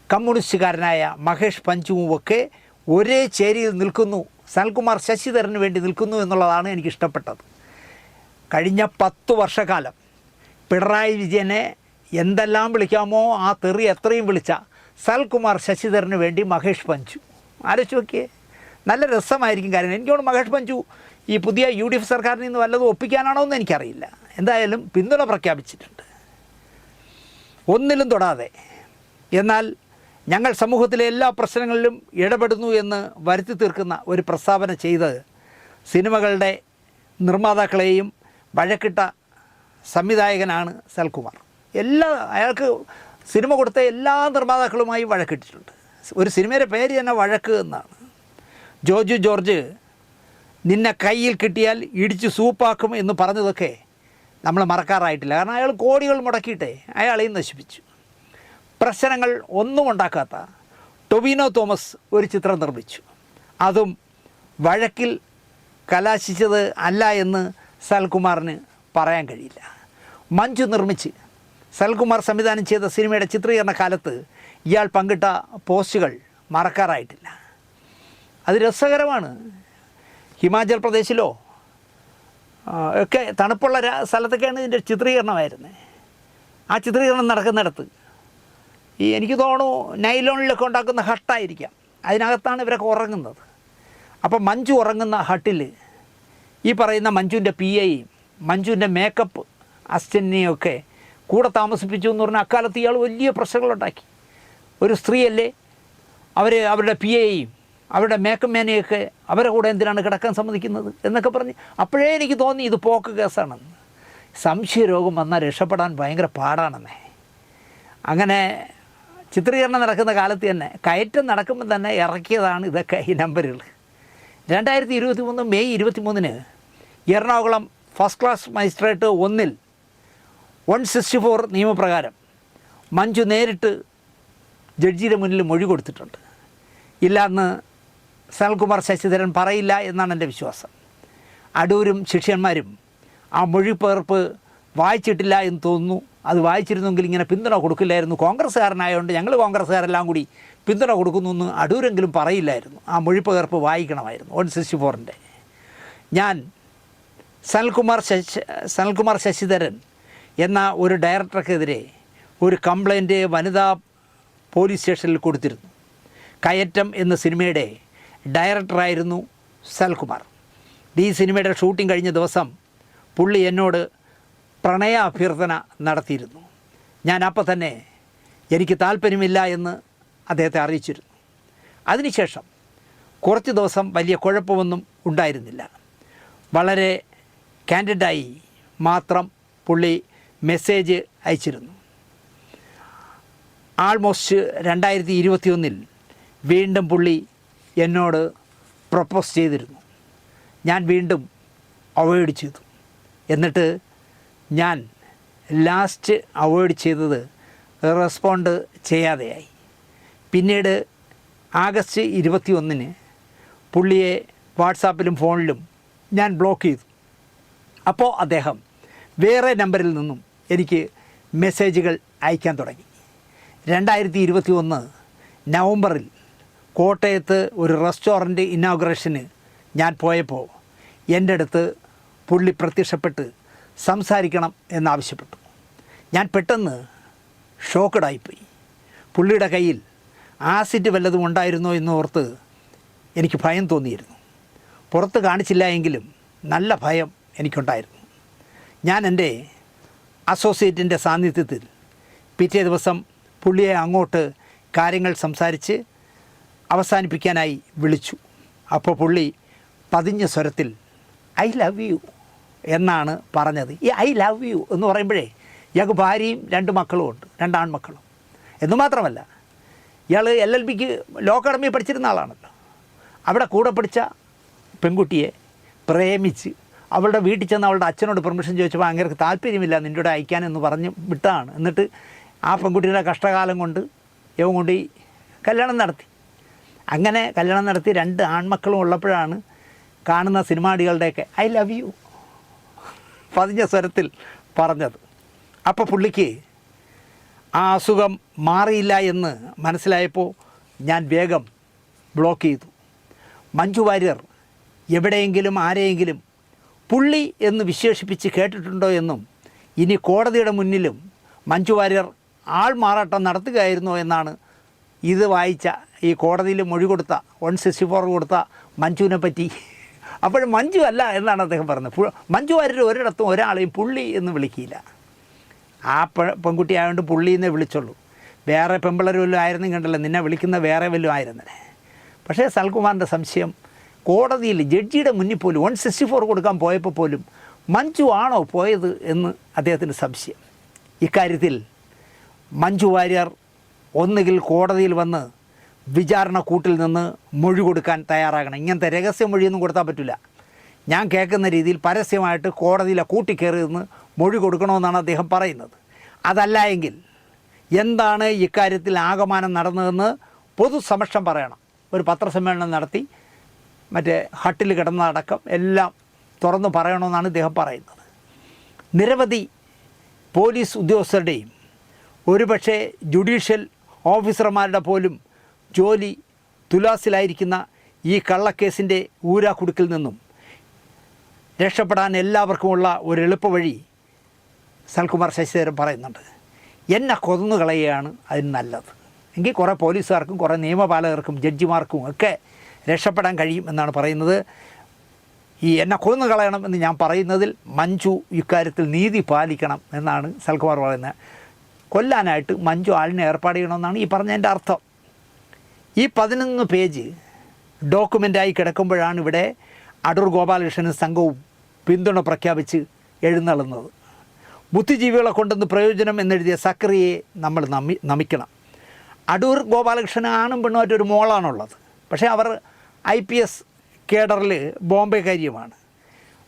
കമ്മ്യൂണിസ്റ്റുകാരനായ മഹേഷ് പഞ്ചുവും ഒക്കെ ഒരേ ചേരിയിൽ നിൽക്കുന്നു, സനൽകുമാർ ശശിധരന് വേണ്ടി നിൽക്കുന്നു എന്നുള്ളതാണ് എനിക്കിഷ്ടപ്പെട്ടത്. കഴിഞ്ഞ 10 വർഷക്കാലം പിണറായി വിജയനെ എന്തെല്ലാം വിളിക്കാമോ ആ തെറി എത്രയും വിളിച്ച സനൽകുമാർ ശശിധരന് വേണ്ടി മഹേഷ് പഞ്ചു. ആലോചിച്ച് നോക്കിയേ, നല്ല രസമായിരിക്കും കാര്യം. എനിക്കോട് മഹേഷ് പഞ്ചു ഈ പുതിയ UDF സർക്കാരിൽ നിന്ന് വല്ലതും ഒപ്പിക്കാനാണോ എന്ന് എനിക്കറിയില്ല. എന്തായാലും പിന്തുണ പ്രഖ്യാപിച്ചിട്ടുണ്ട്, ഒന്നിലും തൊടാതെ. എന്നാൽ ഞങ്ങൾ സമൂഹത്തിലെ എല്ലാ പ്രശ്നങ്ങളിലും ഇടപെടുന്നു എന്ന് വരുത്തി തീർക്കുന്ന ഒരു പ്രസ്താവന ചെയ്ത് സിനിമകളുടെ നിർമ്മാതാക്കളെയും വഴക്കിട്ട സംവിധായകനാണ് സനൽകുമാർ. അയാൾക്ക് സിനിമ കൊടുത്ത എല്ലാ നിർമ്മാതാക്കളുമായി വഴക്കിട്ടിട്ടുണ്ട്. ഒരു സിനിമയുടെ പേര് തന്നെ വഴക്ക് എന്നാണ്. ജോർജ് ജോർജ് നിന്നെ കയ്യിൽ കിട്ടിയാൽ ഇടിച്ച് സൂപ്പാക്കും എന്ന് പറഞ്ഞതൊക്കെ നമ്മൾ മറക്കാറായിട്ടില്ല. കാരണം അയാൾ കോടികൾ മുടക്കിയിട്ടേ അയാളെയും നശിപ്പിച്ചു. പ്രശ്നങ്ങൾ ഒന്നും ഉണ്ടാക്കാത്ത ടൊവിനോ തോമസ് ഒരു ചിത്രം നിർമ്മിച്ചു. അതും വഴക്കിൽ കലാശിച്ചത് അല്ല എന്ന് സനൽകുമാറിന് പറയാൻ കഴിയില്ല. മഞ്ജു നിർമ്മിച്ച് സനൽകുമാർ സംവിധാനം ചെയ്ത സിനിമയുടെ ചിത്രീകരണ കാലത്ത് ഇയാൾ പങ്കിട്ട പോസ്റ്റുകൾ മറക്കാറായിട്ടില്ല. അത് രസകരമാണ്. ഹിമാചൽ പ്രദേശിലോ ഒക്കെ തണുപ്പുള്ള സ്ഥലത്തൊക്കെയാണ് ഇതിൻ്റെ ചിത്രീകരണമായിരുന്നത്. ആ ചിത്രീകരണം നടക്കുന്നിടത്ത് എനിക്ക് തോന്നുന്നു നൈലോണിലൊക്കെ ഉണ്ടാക്കുന്ന ഹട്ടായിരിക്കാം, അതിനകത്താണ് ഇവരൊക്കെ ഉറങ്ങുന്നത്. അപ്പോൾ മഞ്ജു ഉറങ്ങുന്ന ഹട്ടിൽ ഈ പറയുന്ന മഞ്ജുവിൻ്റെ PAയും മഞ്ജുവിൻ്റെ മേക്കപ്പ് അസിസ്റ്റൻറ്റിനെയൊക്കെ കൂടെ താമസിപ്പിച്ചു എന്ന് പറഞ്ഞാൽ അക്കാലത്ത് ഇയാൾ വലിയ പ്രശ്നങ്ങളുണ്ടാക്കി. ഒരു സ്ത്രീയല്ലേ, അവരുടെ PAയും അവരുടെ മേക്കപ്പ് മാനെയൊക്കെ അവരെ കൂടെ എന്തിനാണ് കിടക്കാൻ സമ്മതിക്കുന്നത് എന്നൊക്കെ പറഞ്ഞ് അപ്പോഴേ എനിക്ക് തോന്നി ഇത് പോക്ക് കേസാണെന്ന്. സംശയരോഗം വന്നാൽ രക്ഷപ്പെടാൻ ഭയങ്കര പാടാണെന്നേ. അങ്ങനെ ചിത്രീകരണം നടക്കുന്ന കാലത്ത് തന്നെ കയറ്റം നടക്കുമ്പോൾ തന്നെ ഇറക്കിയതാണ് ഇതൊക്കെ, ഈ നമ്പറുകൾ. 2023 May 23 Ernakulam first class magistrate 1 164 നിയമപ്രകാരം മഞ്ജു നേരിട്ട് ജഡ്ജിയുടെ മുന്നിൽ മൊഴി കൊടുത്തിട്ടുണ്ട്. ഇല്ലയെന്ന് സനൽകുമാർ ശശിധരൻ പറയില്ല എന്നാണ് എൻ്റെ വിശ്വാസം. അടൂരും ശിഷ്യന്മാരും ആ മൊഴിപ്പകർപ്പ് വായിച്ചിട്ടില്ല എന്ന് തോന്നുന്നു. അത് വായിച്ചിരുന്നെങ്കിൽ ഇങ്ങനെ പിന്തുണ കൊടുക്കില്ലായിരുന്നു. കോൺഗ്രസ്സുകാരനായതുകൊണ്ട് ഞങ്ങൾ കോൺഗ്രസ്സുകാരെല്ലാം കൂടി പിന്തുണ കൊടുക്കുന്നു എന്ന് അടൂരെങ്കിലും പറയില്ലായിരുന്നു. ആ മൊഴിപ്പകർപ്പ് വായിക്കണമായിരുന്നു 164-ൻ്റെ. ഞാൻ സനൽകുമാർ ശശിധരൻ എന്ന ഒരു ഡയറക്ടർക്കെതിരെ ഒരു കംപ്ലൈൻറ്റ് വനിതാ പോലീസ് സ്റ്റേഷനിൽ കൊടുത്തിരുന്നു. കയറ്റം എന്ന സിനിമയുടെ ഡയറക്ടറായിരുന്നു സനൽകുമാർ. ഈ സിനിമയുടെ ഷൂട്ടിംഗ് കഴിഞ്ഞ ദിവസം പുള്ളി എന്നോട് പ്രണയ അഭ്യർത്ഥന നടത്തിയിരുന്നു. ഞാൻ അപ്പോൾ തന്നെ എനിക്ക് താല്പര്യമില്ല എന്ന് അദ്ദേഹത്തെ അറിയിച്ചിരുന്നു. അതിനുശേഷം കുറച്ച് ദിവസം വലിയ കുഴപ്പമൊന്നും ഉണ്ടായിരുന്നില്ല. വളരെ കാൻഡിഡായി മാത്രം പുള്ളി മെസ്സേജ് അയച്ചിരുന്നു. ആൾമോസ്റ്റ് 2021 വീണ്ടും പുള്ളി എന്നോട് പ്രപ്പോസ് ചെയ്തിരുന്നു. ഞാൻ വീണ്ടും അവോയ്ഡ് ചെയ്തു. എന്നിട്ട് ഞാൻ ലാസ്റ്റ് അവോയ്ഡ് ചെയ്തത് റെസ്പോണ്ട് ചെയ്യാതെയായി. പിന്നീട് ആഗസ്റ്റ് 21 പുള്ളിയെ വാട്സാപ്പിലും ഫോണിലും ഞാൻ ബ്ലോക്ക് ചെയ്തു. അപ്പോൾ അദ്ദേഹം വേറെ നമ്പറിൽ നിന്നും എനിക്ക് മെസ്സേജുകൾ അയക്കാൻ തുടങ്ങി. 2021 നവംബറിൽ കോട്ടയത്ത് ഒരു റെസ്റ്റോറൻറ്റ് ഇനോഗ്രേഷന് ഞാൻ പോയപ്പോൾ എൻ്റെ അടുത്ത് പുള്ളി പ്രത്യക്ഷപ്പെട്ട് സംസാരിക്കണം എന്നാവശ്യപ്പെട്ടു. ഞാൻ പെട്ടെന്ന് ഷോക്കഡായിപ്പോയി. പുള്ളിയുടെ കയ്യിൽ ആസിഡ് വല്ലതും ഉണ്ടായിരുന്നോ എന്നോർത്ത് എനിക്ക് ഭയം തോന്നിയിരുന്നു. പുറത്ത് കാണിച്ചില്ല എങ്കിലും നല്ല ഭയം എനിക്കുണ്ടായിരുന്നു. ഞാൻ എൻ്റെ അസോസിയേറ്റിൻ്റെ സാന്നിധ്യത്തിൽ പിറ്റേ ദിവസം പുള്ളിയെ അങ്ങോട്ട് കാര്യങ്ങൾ സംസാരിച്ച് അവസാനിപ്പിക്കാനായി വിളിച്ചു. അപ്പോൾ പുള്ളി പതിഞ്ഞ സ്വരത്തിൽ ഐ ലവ് യു എന്നാണ് പറഞ്ഞത്. ഈ ഐ ലവ് യു എന്ന് പറയുമ്പോഴേ ഇയാൾക്ക് ഭാര്യയും 2 മക്കളും ഉണ്ട്, 2 ആൺമക്കളും. എന്നു മാത്രമല്ല ഇയാൾ LLBക്ക് ലോ അക്കാഡമി പഠിച്ചിരുന്ന ആളാണല്ലോ. അവിടെ കൂടെ പഠിച്ച പെൺകുട്ടിയെ പ്രേമിച്ച് അവളുടെ വീട്ടിൽ ചെന്ന് അവളുടെ അച്ഛനോട് പെർമിഷൻ ചോദിച്ചപ്പോൾ അങ്ങനെ താല്പര്യമില്ല നിൻ്റെ കൂടെ അയക്കാനെന്ന് പറഞ്ഞ് വിട്ടതാണ്. എന്നിട്ട് ആ പെൺകുട്ടിയുടെ കഷ്ടകാലം കൊണ്ട് ഇവൻ കൊണ്ട് ഈ കല്യാണം നടത്തി. അങ്ങനെ കല്യാണം നടത്തി 2 ആൺമക്കളും ഉള്ളപ്പോഴാണ് കാണുന്ന സിനിമാടികളുടെയൊക്കെ ഐ ലവ് യു പതിഞ്ഞ സ്വരത്തിൽ പറഞ്ഞത്. അപ്പോൾ പുള്ളിക്ക് ആ അസുഖം മാറിയില്ല എന്ന് മനസ്സിലായപ്പോൾ ഞാൻ വേഗം ബ്ലോക്ക് ചെയ്തു. മഞ്ജു വാര്യർ എവിടെയെങ്കിലും ആരെയെങ്കിലും പുള്ളി എന്ന് വിശേഷിപ്പിച്ച് കേട്ടിട്ടുണ്ടോ എന്നും ഇനി കോടതിയുടെ മുന്നിലും മഞ്ജു വാര്യർ ആൾ മാറാട്ടം നടത്തുകയായിരുന്നോ എന്നാണ് ഇത് വായിച്ച ഈ കോടതിയിൽ മൊഴി കൊടുത്ത 164 കൊടുത്ത മഞ്ജുവിനെ പറ്റി. അപ്പോഴും മഞ്ജു അല്ല എന്നാണ് അദ്ദേഹം പറഞ്ഞത്. മഞ്ജു വാര്യർ ഒരിടത്തും ഒരാളെയും പുള്ളി എന്ന് വിളിക്കില്ല. ആ പെൺകുട്ടി ആയതുകൊണ്ട് പുള്ളി എന്നേ വിളിച്ചുള്ളൂ. വേറെ പെമ്പിള്ളേർ വല്ലതും ആയിരുന്നു കണ്ടല്ലോ, നിന്നെ വിളിക്കുന്ന വേറെ വല്ലതും ആയിരുന്നേ. പക്ഷേ സൽകുമാറിൻ്റെ സംശയം കോടതിയിൽ ജഡ്ജിയുടെ മുന്നിൽ പോലും 164 കൊടുക്കാൻ പോയപ്പോൾ പോലും മഞ്ജു ആണോ പോയത് എന്ന് അദ്ദേഹത്തിന് സംശയം. ഇക്കാര്യത്തിൽ മഞ്ജു വാര്യർ ഒന്നുകിൽ കോടതിയിൽ വന്ന് വിചാരണ കൂട്ടിൽ നിന്ന് മൊഴി കൊടുക്കാൻ തയ്യാറാകണം. ഇങ്ങനത്തെ രഹസ്യ മൊഴിയൊന്നും കൊടുത്താൽ പറ്റില്ല. ഞാൻ കേൾക്കുന്ന രീതിയിൽ പരസ്യമായിട്ട് കോടതിയിലെ കൂട്ടി കയറി നിന്ന് മൊഴി കൊടുക്കണമെന്നാണ് അദ്ദേഹം പറയുന്നത്. അതല്ല എങ്കിൽ എന്താണ് ഇക്കാര്യത്തിൽ ആകമാനം നടന്നതെന്ന് പൊതുസമക്ഷം പറയണം. ഒരു പത്രസമ്മേളനം നടത്തി മറ്റേ ഹട്ടിൽ കിടന്നതടക്കം എല്ലാം തുറന്നു പറയണമെന്നാണ് ഇദ്ദേഹം പറയുന്നത്. നിരവധി പോലീസ് ഉദ്യോഗസ്ഥരുടെയും ഒരുപക്ഷെ ജുഡീഷ്യൽ ഓഫീസർമാരുടെ പോലും ജോലി തുലാസിലായിരിക്കുന്ന ഈ കള്ളക്കേസിൻ്റെ ഊരാക്കുടുക്കിൽ നിന്നും രക്ഷപ്പെടാൻ എല്ലാവർക്കുമുള്ള ഒരു എളുപ്പവഴി സൽകുമാർ ശശിധരൻ പറയുന്നുണ്ട്. എന്നെ കൊന്നു കളയുകയാണ് അതിന് നല്ലത്. എങ്കിൽ കുറേ പോലീസുകാർക്കും കുറേ നിയമപാലകർക്കും ജഡ്ജിമാർക്കും ഒക്കെ രക്ഷപ്പെടാൻ കഴിയും എന്നാണ് പറയുന്നത്. ഈ എന്നെ കൊന്നു കളയണം എന്ന് ഞാൻ പറയുന്നതിൽ മഞ്ജു ഇക്കാര്യത്തിൽ നീതി പാലിക്കണം എന്നാണ് സൽകുമാർ പറയുന്നത്. കൊല്ലാനായിട്ട് മഞ്ജു ആളിനെ ഏർപ്പാട് ചെയ്യണമെന്നാണ് ഈ പറഞ്ഞതിൻ്റെ അർത്ഥം. ഈ 11 പേജ് ഡോക്യുമെൻ്റായി കിടക്കുമ്പോഴാണ് ഇവിടെ അടൂർ ഗോപാലകൃഷ്ണനും സംഘവും പിന്തുണ പ്രഖ്യാപിച്ച് എഴുന്നള്ളുന്നത്. ബുദ്ധിജീവികളെ കൊണ്ടുവന്ന് പ്രയോജനം എന്നെഴുതിയ സക്രിയയെ നമ്മൾ നമിക്കണം. അടൂർ ഗോപാലകൃഷ്ണൻ ആണും പെണ്ണുമായിട്ടൊരു മോളാണുള്ളത്. പക്ഷേ അവർ IPS കേഡറിൽ ബോംബെക്കാരിയുമാണ്.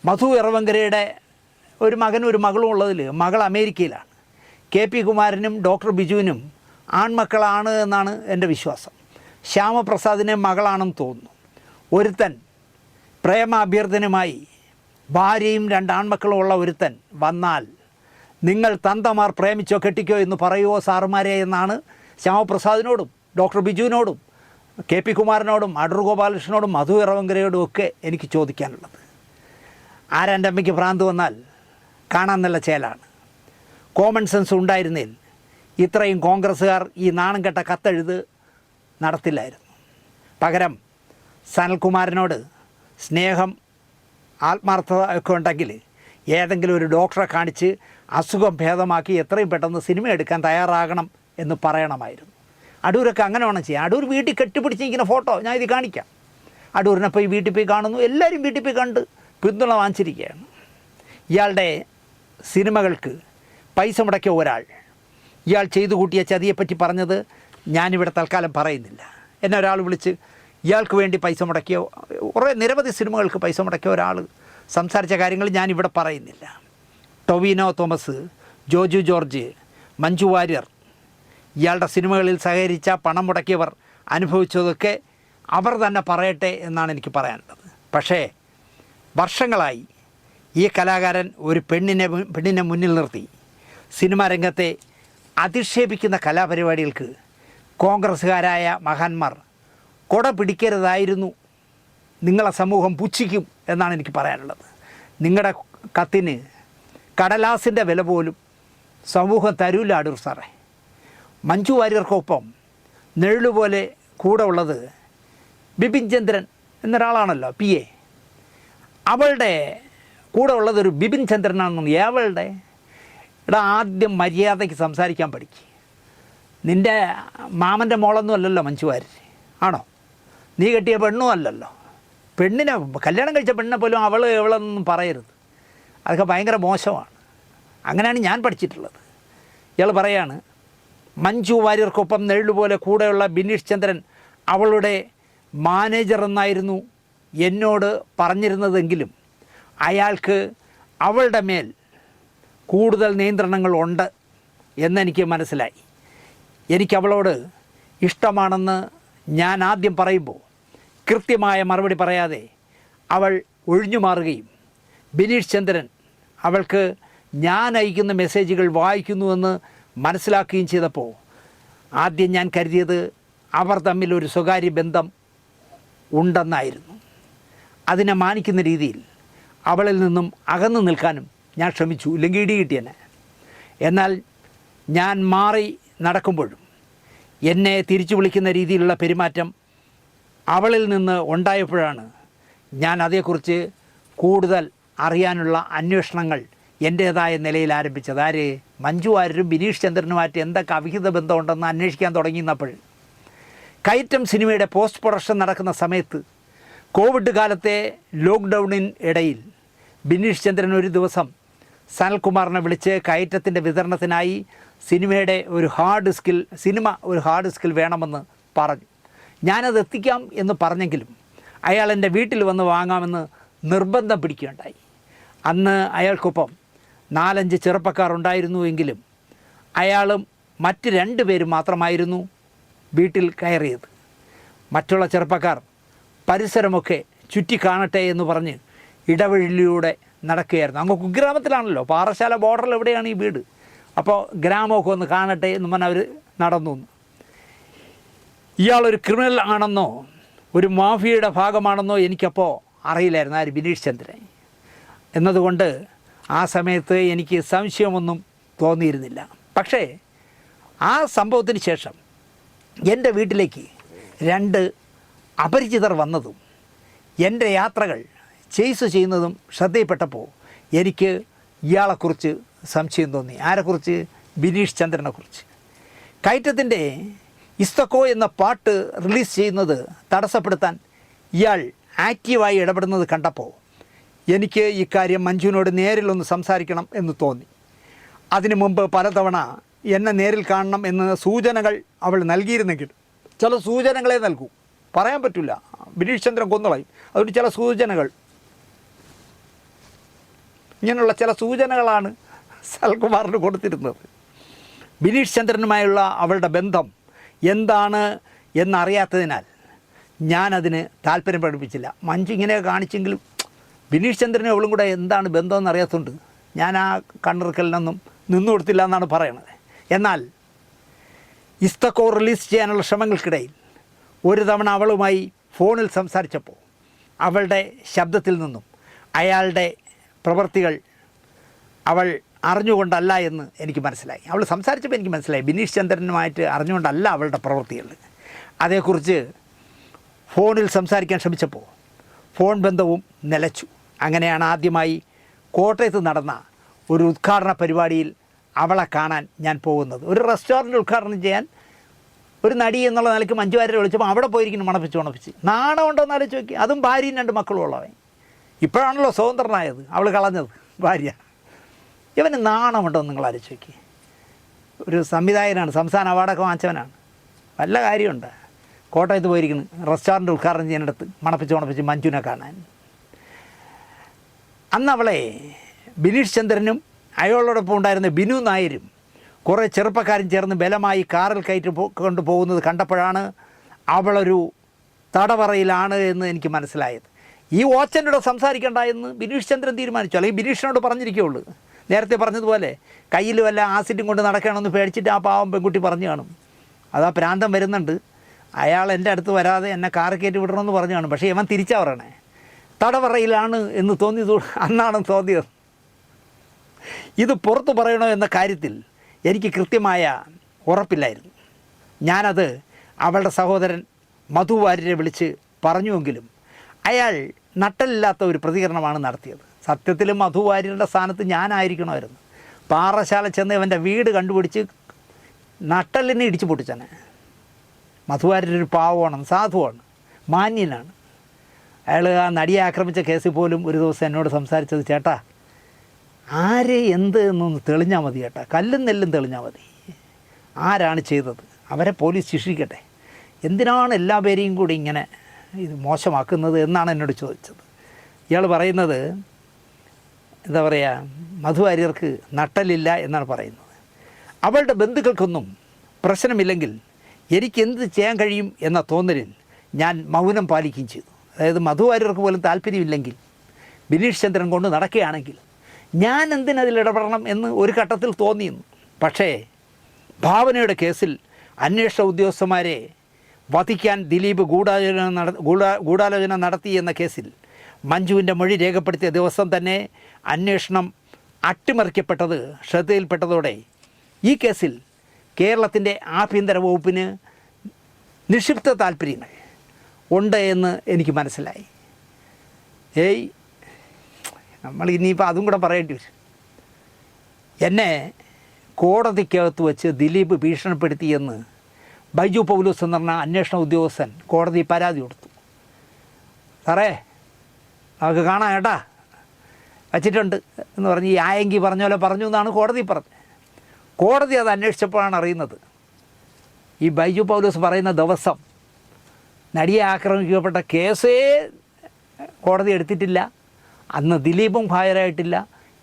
മധു ഇറവങ്കരയുടെ ഒരു മകനും ഒരു മകളും ഉള്ളതിൽ മകൾ അമേരിക്കയിലാണ്. KP കുമാരനും ഡോക്ടർ ബിജുവിനും ആൺമക്കളാണ് എന്നാണ് എൻ്റെ വിശ്വാസം. ശ്യാമപ്രസാദിനെ മകളാണെന്ന് തോന്നുന്നു. ഒരുത്തൻ പ്രേമാഭ്യർത്ഥനയുമായി ഭാര്യയും 2 ആൺമക്കളും ഉള്ള ഒരുത്തൻ വന്നാൽ നിങ്ങൾ തന്തമാർ പ്രേമിച്ചോ കെട്ടിക്കോ എന്ന് പറയുമോ സാറുമാരെ എന്നാണ് ശ്യാമപ്രസാദിനോടും ഡോക്ടർ ബിജുവിനോടും KP കുമാരനോടും അടൂർ ഗോപാലകൃഷ്ണനോടും മധു ഇറവങ്കരയോടും ഒക്കെ എനിക്ക് ചോദിക്കാനുള്ളത്. ആരാൻ്റെ അമ്മയ്ക്ക് ഭ്രാന്ത് വന്നാൽ കാണാൻ നല്ല ചേലാണ്. കോമൺ സെൻസ് ഉണ്ടായിരുന്നേൽ ഇത്രയും കോൺഗ്രസ്സുകാർ ഈ നാണം കെട്ട കത്തെഴുത് നടത്തില്ലായിരുന്നു. പകരം സനൽകുമാരനോട് സ്നേഹം ആത്മാർത്ഥത ഒക്കെ ഉണ്ടെങ്കിൽ ഏതെങ്കിലും ഒരു ഡോക്ടറെ കാണിച്ച് അസുഖം ഭേദമാക്കി എത്രയും പെട്ടെന്ന് സിനിമ എടുക്കാൻ തയ്യാറാകണം എന്ന് പറയണമായിരുന്നു. അടൂരൊക്കെ അങ്ങനെ വേണം ചെയ്യാം. അടൂർ വീട്ടിൽ കെട്ടിപ്പിടിച്ചിരിക്കുന്ന ഫോട്ടോ ഞാൻ ഇത് കാണിക്കാം. അടൂരിനെ പോയി വീട്ടിൽ പോയി കാണുന്നു. എല്ലാവരും വീട്ടിൽ പോയി കണ്ട് പിന്തുണ വാങ്ങിച്ചിരിക്കുകയാണ്. ഇയാളുടെ സിനിമകൾക്ക് പൈസ മുടക്കിയ ഒരാൾ ഇയാൾ ചെയ്തു കൂട്ടിയ ചതിയെപ്പറ്റി പറഞ്ഞത് ഞാനിവിടെ തൽക്കാലം പറയുന്നില്ല. എന്നെ ഒരാൾ വിളിച്ച് ഇയാൾക്ക് വേണ്ടി പൈസ മുടക്കിയ കുറേ നിരവധി സിനിമകൾക്ക് പൈസ മുടക്കിയ ഒരാൾ സംസാരിച്ച കാര്യങ്ങൾ ഞാനിവിടെ പറയുന്നില്ല. ടൊവിനോ തോമസ്, ജോജു ജോർജ്, മഞ്ജു വാര്യർ ഇയാളുടെ സിനിമകളിൽ സഹകരിച്ച പണം മുടക്കിയവർ അനുഭവിച്ചതൊക്കെ അവർ തന്നെ പറയട്ടെ എന്നാണ് എനിക്ക് പറയാനുള്ളത്. പക്ഷേ വർഷങ്ങളായി ഈ കലാകാരൻ ഒരു പെണ്ണിനെ മുന്നിൽ നിർത്തി സിനിമാ രംഗത്തെ അധിക്ഷേപിക്കുന്ന കലാപരിപാടികൾക്ക് കോൺഗ്രസ്സുകാരായ മഹാന്മാർ കൊട പിടിക്കരുതായിരുന്നു, നിങ്ങളെ സമൂഹം പുച്ഛിക്കും എന്നാണ് എനിക്ക് പറയാനുള്ളത്. നിങ്ങളുടെ കത്തിന് കടലാസിൻ്റെ വില പോലും സമൂഹം തരൂല അടൂർ സാറേ. മഞ്ജു വാര്യർക്കൊപ്പം നിഴലുപോലെ കൂടെ ഉള്ളത് ബിപിൻ ചന്ദ്രൻ എന്നൊരാളാണല്ലോ, PA. അവളുടെ കൂടെ ഉള്ളതൊരു ബിപിൻ ചന്ദ്രനാണെന്ന് ഏവളുടെ ആദ്യം മര്യാദയ്ക്ക് സംസാരിക്കാൻ പഠിക്കുക. നിൻ്റെ മാമൻ്റെ മോളൊന്നും അല്ലല്ലോ മഞ്ജു വാര്യർ, ആണോ? നീ കെട്ടിയ പെണ്ണും അല്ലല്ലോ. പെണ്ണിനെ കല്യാണം കഴിച്ച പെണ്ണിനെ പോലും എവളെന്നൊന്നും പറയരുത്. അതൊക്കെ ഭയങ്കര മോശമാണ്. അങ്ങനെയാണ് ഞാൻ പഠിച്ചിട്ടുള്ളത്. ഇയാൾ പറയാണ് മഞ്ജു വാര്യർക്കൊപ്പം നെഴുപോലെ കൂടെയുള്ള ബിനീഷ് ചന്ദ്രൻ അവളുടെ മാനേജർ എന്നായിരുന്നു എന്നോട് പറഞ്ഞിരുന്നതെങ്കിലും അയാൾക്ക് അവളുടെ മേൽ കൂടുതൽ നിയന്ത്രണങ്ങളുണ്ട് എന്നെനിക്ക് മനസ്സിലായി. എനിക്കവളോട് ഇഷ്ടമാണെന്ന് ഞാൻ ആദ്യം പറയുമ്പോൾ കൃത്യമായ മറുപടി പറയാതെ അവൾ ഒഴിഞ്ഞു മാറുകയും ബിനീഷ് ചന്ദ്രൻ അവൾക്ക് ഞാൻ അയക്കുന്ന മെസ്സേജുകൾ വായിക്കുന്നുവെന്ന് മനസ്സിലാക്കുകയും ചെയ്തപ്പോൾ ആദ്യം ഞാൻ കരുതിയത് അവർ തമ്മിൽ ഒരു സ്വകാര്യ ബന്ധം ഉണ്ടെന്നായിരുന്നു. അതിനെ മാനിക്കുന്ന രീതിയിൽ അവളിൽ നിന്നും അകന്നു നിൽക്കാനും ഞാൻ ശ്രമിച്ചു, ഇല്ലെങ്കിൽ ഇടി കിട്ടിയെന്നെ. എന്നാൽ ഞാൻ മാറി നടക്കുമ്പോഴും എന്നെ തിരിച്ചു വിളിക്കുന്ന രീതിയിലുള്ള പെരുമാറ്റം അവളിൽ നിന്ന് ഉണ്ടായപ്പോഴാണ് ഞാൻ അതേക്കുറിച്ച് കൂടുതൽ അറിയാനുള്ള അന്വേഷണങ്ങൾ എൻ്റേതായ നിലയിൽ ആരംഭിച്ചത്. ആര്? മഞ്ജു വാര്യരും ബിനീഷ് ചന്ദ്രനുമായിട്ട് എന്തൊക്കെ അവിഹിത ബന്ധമുണ്ടെന്ന് അന്വേഷിക്കാൻ തുടങ്ങിയെന്നപ്പോൾ കയറ്റം സിനിമയുടെ പോസ്റ്റ് പ്രൊഡക്ഷൻ നടക്കുന്ന സമയത്ത് കോവിഡ് കാലത്തെ ലോക്ക്ഡൗണിന് ഇടയിൽ ബിനീഷ് ചന്ദ്രൻ ഒരു ദിവസം സനൽകുമാറിനെ വിളിച്ച് കയറ്റത്തിൻ്റെ വിതരണത്തിനായി സിനിമയുടെ ഒരു ഹാർഡ് ഡിസ്കിൽ വേണമെന്ന് പറഞ്ഞു. ഞാനത് എത്തിക്കാം എന്ന് പറഞ്ഞെങ്കിലും അയാൾ എൻ്റെ വീട്ടിൽ വന്ന് വാങ്ങാമെന്ന് നിർബന്ധം പിടിക്കുകയുണ്ടായി. അന്ന് അയാൾക്കൊപ്പം 4-5 ചെറുപ്പക്കാർ ഉണ്ടായിരുന്നുവെങ്കിലും അയാളും മറ്റ് 2 പേരും മാത്രമായിരുന്നു വീട്ടിൽ കയറിയത്. മറ്റുള്ള ചെറുപ്പക്കാർ പരിസരമൊക്കെ ചുറ്റി കാണട്ടെ എന്ന് പറഞ്ഞ് ഇടവഴിയിലൂടെ നടക്കുകയായിരുന്നു. അങ്ങ് കുഗ്രാമത്തിലാണല്ലോ, പാറശാല ബോർഡറിൽ എവിടെയാണ് ഈ വീട്. അപ്പോൾ ഗ്രാമമൊക്കെ ഒന്ന് കാണട്ടെ എന്ന് പറഞ്ഞാൽ അവർ നടന്നു. ഇയാളൊരു ക്രിമിനൽ ആണെന്നോ ഒരു മാഫിയയുടെ ഭാഗമാണെന്നോ എനിക്കപ്പോൾ അറിയില്ലായിരുന്നു, ആര്? ബിനീഷ് ചന്ദ്രൻ. എന്നതുകൊണ്ട് ആ സമയത്ത് എനിക്ക് സംശയമൊന്നും തോന്നിയിരുന്നില്ല. പക്ഷേ ആ സംഭവത്തിന് ശേഷം എൻ്റെ വീട്ടിലേക്ക് 2 അപരിചിതർ വന്നതും എൻ്റെ യാത്രകൾ ചേസ് ചെയ്യുന്നതും ശ്രദ്ധയിൽപ്പെട്ടപ്പോൾ എനിക്ക് ഇയാളെക്കുറിച്ച് സംശയം തോന്നി. ആരെക്കുറിച്ച്? ബിനീഷ് ചന്ദ്രനെക്കുറിച്ച്. കയറ്റത്തിൻ്റെ ഇസ്തക്കോ എന്ന പാട്ട് റിലീസ് ചെയ്യുന്നത് തടസ്സപ്പെടുത്താൻ ഇയാൾ ആക്റ്റീവായി ഇടപെടുന്നത് കണ്ടപ്പോൾ എനിക്ക് ഇക്കാര്യം മഞ്ജുവിനോട് നേരിലൊന്ന് സംസാരിക്കണം എന്ന് തോന്നി. അതിനു മുമ്പ് പലതവണ എന്നെ നേരിൽ കാണണം എന്ന സൂചനകൾ അവൾ നൽകിയിരുന്നെങ്കിൽ, ചില സൂചനകളെ നൽകൂ, പറയാൻ പറ്റില്ല, ബിനീഷ് ചന്ദ്രൻ കൊന്നുകളയും, അതുകൊണ്ട് ചില സൂചനകൾ, ഇങ്ങനെയുള്ള ചില സൂചനകളാണ് സനൽകുമാറിന് കൊടുത്തിരുന്നത്. ബിനീഷ് ചന്ദ്രനുമായുള്ള അവളുടെ ബന്ധം എന്താണ് എന്നറിയാത്തതിനാൽ ഞാനതിന് താല്പര്യം പ്രകടിപ്പിച്ചില്ല. മഞ്ജു ഇങ്ങനെ കാണിച്ചെങ്കിലും ബിനീഷ് ചന്ദ്രനും അവളും കൂടെ എന്താണ് ബന്ധമെന്ന് അറിയാത്തതുകൊണ്ട് ഞാൻ ആ കണ്ണിറുക്കലിനൊന്നും നിന്നു കൊടുത്തില്ല എന്നാണ് പറയണത്. എന്നാൽ ഇസ്തക്കോ റിലീസ് ചെയ്യാനുള്ള ശ്രമങ്ങൾക്കിടയിൽ ഒരു തവണ അവളുമായി ഫോണിൽ സംസാരിച്ചപ്പോൾ അവളുടെ ശബ്ദത്തിൽ നിന്നും അയാളുടെ പ്രവൃത്തികൾ അവൾ അറിഞ്ഞുകൊണ്ടല്ല എന്ന് എനിക്ക് മനസ്സിലായി. അവൾ സംസാരിച്ചപ്പോൾ എനിക്ക് മനസ്സിലായി ബിനീഷ് ചന്ദ്രനുമായിട്ട് അറിഞ്ഞുകൊണ്ടല്ല അവളുടെ പ്രവൃത്തികൾ. അതേക്കുറിച്ച് ഫോണിൽ സംസാരിക്കാൻ ശ്രമിച്ചപ്പോൾ ഫോൺ ബന്ധവും നിലച്ചു. അങ്ങനെയാണ് ആദ്യമായി കോട്ടയത്ത് നടന്ന ഒരു ഉദ്ഘാടന പരിപാടിയിൽ അവളെ കാണാൻ ഞാൻ പോകുന്നത്. ഒരു റെസ്റ്റോറൻറ്റ് ഉദ്ഘാടനം ചെയ്യാൻ ഒരു നടി എന്നുള്ള നിലയ്ക്ക് മഞ്ജു വാര്യരെ വിളിച്ചപ്പോൾ അവിടെ പോയിരിക്കുന്നു മണപ്പിച്ച്. നാണമുണ്ടോ എന്ന് ആലോചിച്ച് നോക്കി. അതും ഭാര്യയും 2 മക്കളും ഉള്ളവൻ. ഇപ്പോഴാണല്ലോ സ്വതന്ത്രനായത്, അവൾ കളഞ്ഞത് ഭാര്യ. ഇവന് നാണമുണ്ടോ എന്ന് നിങ്ങൾ ആലോചിച്ച് നോക്കി. ഒരു സംവിധായകനാണ്, സംസ്ഥാന അവാർഡൊക്കെ വാങ്ങിച്ചവനാണ്, വല്ല കാര്യമുണ്ട്. കോട്ടയത്ത് പോയിരിക്കുന്നു റെസ്റ്റോറൻറ്റ് ഉദ്ഘാടനം ചെയ്യാനിടത്ത് മണപ്പിച്ച് മഞ്ജുവിനെ കാണാൻ. അന്ന് അവളെ ബിനീഷ് ചന്ദ്രനും അയാളോടൊപ്പം ഉണ്ടായിരുന്ന ബിനു നായരും കുറേ ചെറുപ്പക്കാരും ചേർന്ന് ബലമായി കാറിൽ കയറ്റി കൊണ്ടുപോകുന്നത് കണ്ടപ്പോഴാണ് അവളൊരു തടവറയിലാണ് എന്ന് എനിക്ക് മനസ്സിലായത്. ഈ ഓച്ചനോട് സംസാരിക്കണ്ട എന്ന് ബിനീഷ് ചന്ദ്രൻ തീരുമാനിച്ചു, അല്ലെങ്കിൽ ബിനീഷിനോട് പറഞ്ഞിരിക്കുകയുള്ളൂ. നേരത്തെ പറഞ്ഞതുപോലെ കയ്യിൽ വല്ല ആസിഡും കൊണ്ട് നടക്കണമെന്ന് പേടിച്ചിട്ട് ആ പാവം പെൺകുട്ടി പറഞ്ഞു കാണും. അതാ പ്രാന്തം വരുന്നുണ്ട്, അയാൾ എൻ്റെ അടുത്ത് വരാതെ എന്നെ കാറ് കയറ്റി വിടണമെന്ന് പറഞ്ഞു കാണും. പക്ഷേ ഇവൻ തിരിച്ചാ പറയണേ, തടവറയിലാണ് എന്ന് തോന്നിയത് അന്നാണ് തോന്നിയത്. ഇത് പുറത്തു പറയണോ എന്ന കാര്യത്തിൽ എനിക്ക് കൃത്യമായ ഉറപ്പില്ലായിരുന്നു. ഞാനത് അവളുടെ സഹോദരൻ മധു വാര്യരെ വിളിച്ച് പറഞ്ഞുവെങ്കിലും അയാൾ നട്ടലില്ലാത്ത ഒരു പ്രതികരണമാണ് നടത്തിയത്. സത്യത്തിൽ മധു വാര്യരുടെ സ്ഥാനത്ത് ഞാനായിരിക്കണമായിരുന്നു. പാറശാല ചെന്ന് അവൻ്റെ വീട് കണ്ടുപിടിച്ച് നട്ടലിനെ ഇടിച്ചു പൊട്ടിച്ചനെ. മധു വാര്യരൊരു പാവമാണ്, സാധുവാണ്, മാന്യനാണ്. അയാൾ ആ നടിയെ ആക്രമിച്ച കേസിൽ പോലും ഒരു ദിവസം എന്നോട് സംസാരിച്ചത്, ചേട്ടാ ആരെ എന്ത് എന്നൊന്ന് തെളിഞ്ഞാൽ മതി ചേട്ടാ, കല്ലും നെല്ലും തെളിഞ്ഞാൽ മതി, ആരാണ് ചെയ്തത് അവരെ പോലീസ് ശിക്ഷിക്കട്ടെ, എന്തിനാണ് എല്ലാ പേരെയും കൂടി ഇങ്ങനെ ഇത് മോശമാക്കുന്നത് എന്നാണ് എന്നോട് ചോദിച്ചത്. ഇയാൾ പറയുന്നത് എന്താ പറയുക, മധു വാര്യർക്ക് നട്ടലില്ല എന്നാണ് പറയുന്നത്. അവളുടെ ബന്ധുക്കൾക്കൊന്നും പ്രശ്നമില്ലെങ്കിൽ എനിക്കെന്ത് ചെയ്യാൻ കഴിയും എന്ന തോന്നലിൽ ഞാൻ മൗനം പാലിക്കുകയും ചെയ്തു. അതായത് മധു വാര്യർക്ക് പോലും താല്പര്യമില്ലെങ്കിൽ ബിനീഷ് ചന്ദ്രൻ കൊണ്ട് നടക്കുകയാണെങ്കിൽ ഞാൻ എന്തിനതിൽ ഇടപെടണം എന്ന് ഒരു ഘട്ടത്തിൽ തോന്നിയിരുന്നു. പക്ഷേ ഭാവനയുടെ കേസിൽ അന്വേഷണ ഉദ്യോഗസ്ഥന്മാരെ വധിക്കാൻ ദിലീപ് ഗൂഢാലോചന നടത്തി എന്ന കേസിൽ മഞ്ജുവിൻ്റെ മൊഴി രേഖപ്പെടുത്തിയ ദിവസം തന്നെ അന്വേഷണം അട്ടിമറിക്കപ്പെട്ടത് ശ്രദ്ധയിൽപ്പെട്ടതോടെ ഈ കേസിൽ കേരളത്തിൻ്റെ ആഭ്യന്തര വകുപ്പിന് നിക്ഷിപ്ത താല്പര്യങ്ങൾ ഉണ്ട് എന്ന് എനിക്ക് മനസ്സിലായി. നമ്മൾ ഇനിയിപ്പോൾ അതും കൂടെ പറയേണ്ടി വരും. എന്നെ കോടതിക്കകത്ത് വെച്ച് ദിലീപ് ഭീഷണിപ്പെടുത്തിയെന്ന് ബൈജു പൗലോസ് എന്ന് പറഞ്ഞ അന്വേഷണ ഉദ്യോഗസ്ഥൻ കോടതി പരാതി കൊടുത്തു. സാറേ നമുക്ക് കാണാം ഏട്ടാ വച്ചിട്ടുണ്ട് എന്ന് പറഞ്ഞ് ഈ ആയെങ്കിൽ പറഞ്ഞ പോലെ പറഞ്ഞു എന്നാണ് കോടതി പറഞ്ഞത്. കോടതി അത് അന്വേഷിച്ചപ്പോഴാണ് അറിയുന്നത് ഈ ബൈജു പൗലോസ് പറയുന്ന ദിവസം നടിയെ ആക്രമിക്കപ്പെട്ട കേസേ കോടതി എടുത്തിട്ടില്ല. അന്ന് ദിലീപും ഹാജരായിട്ടില്ല,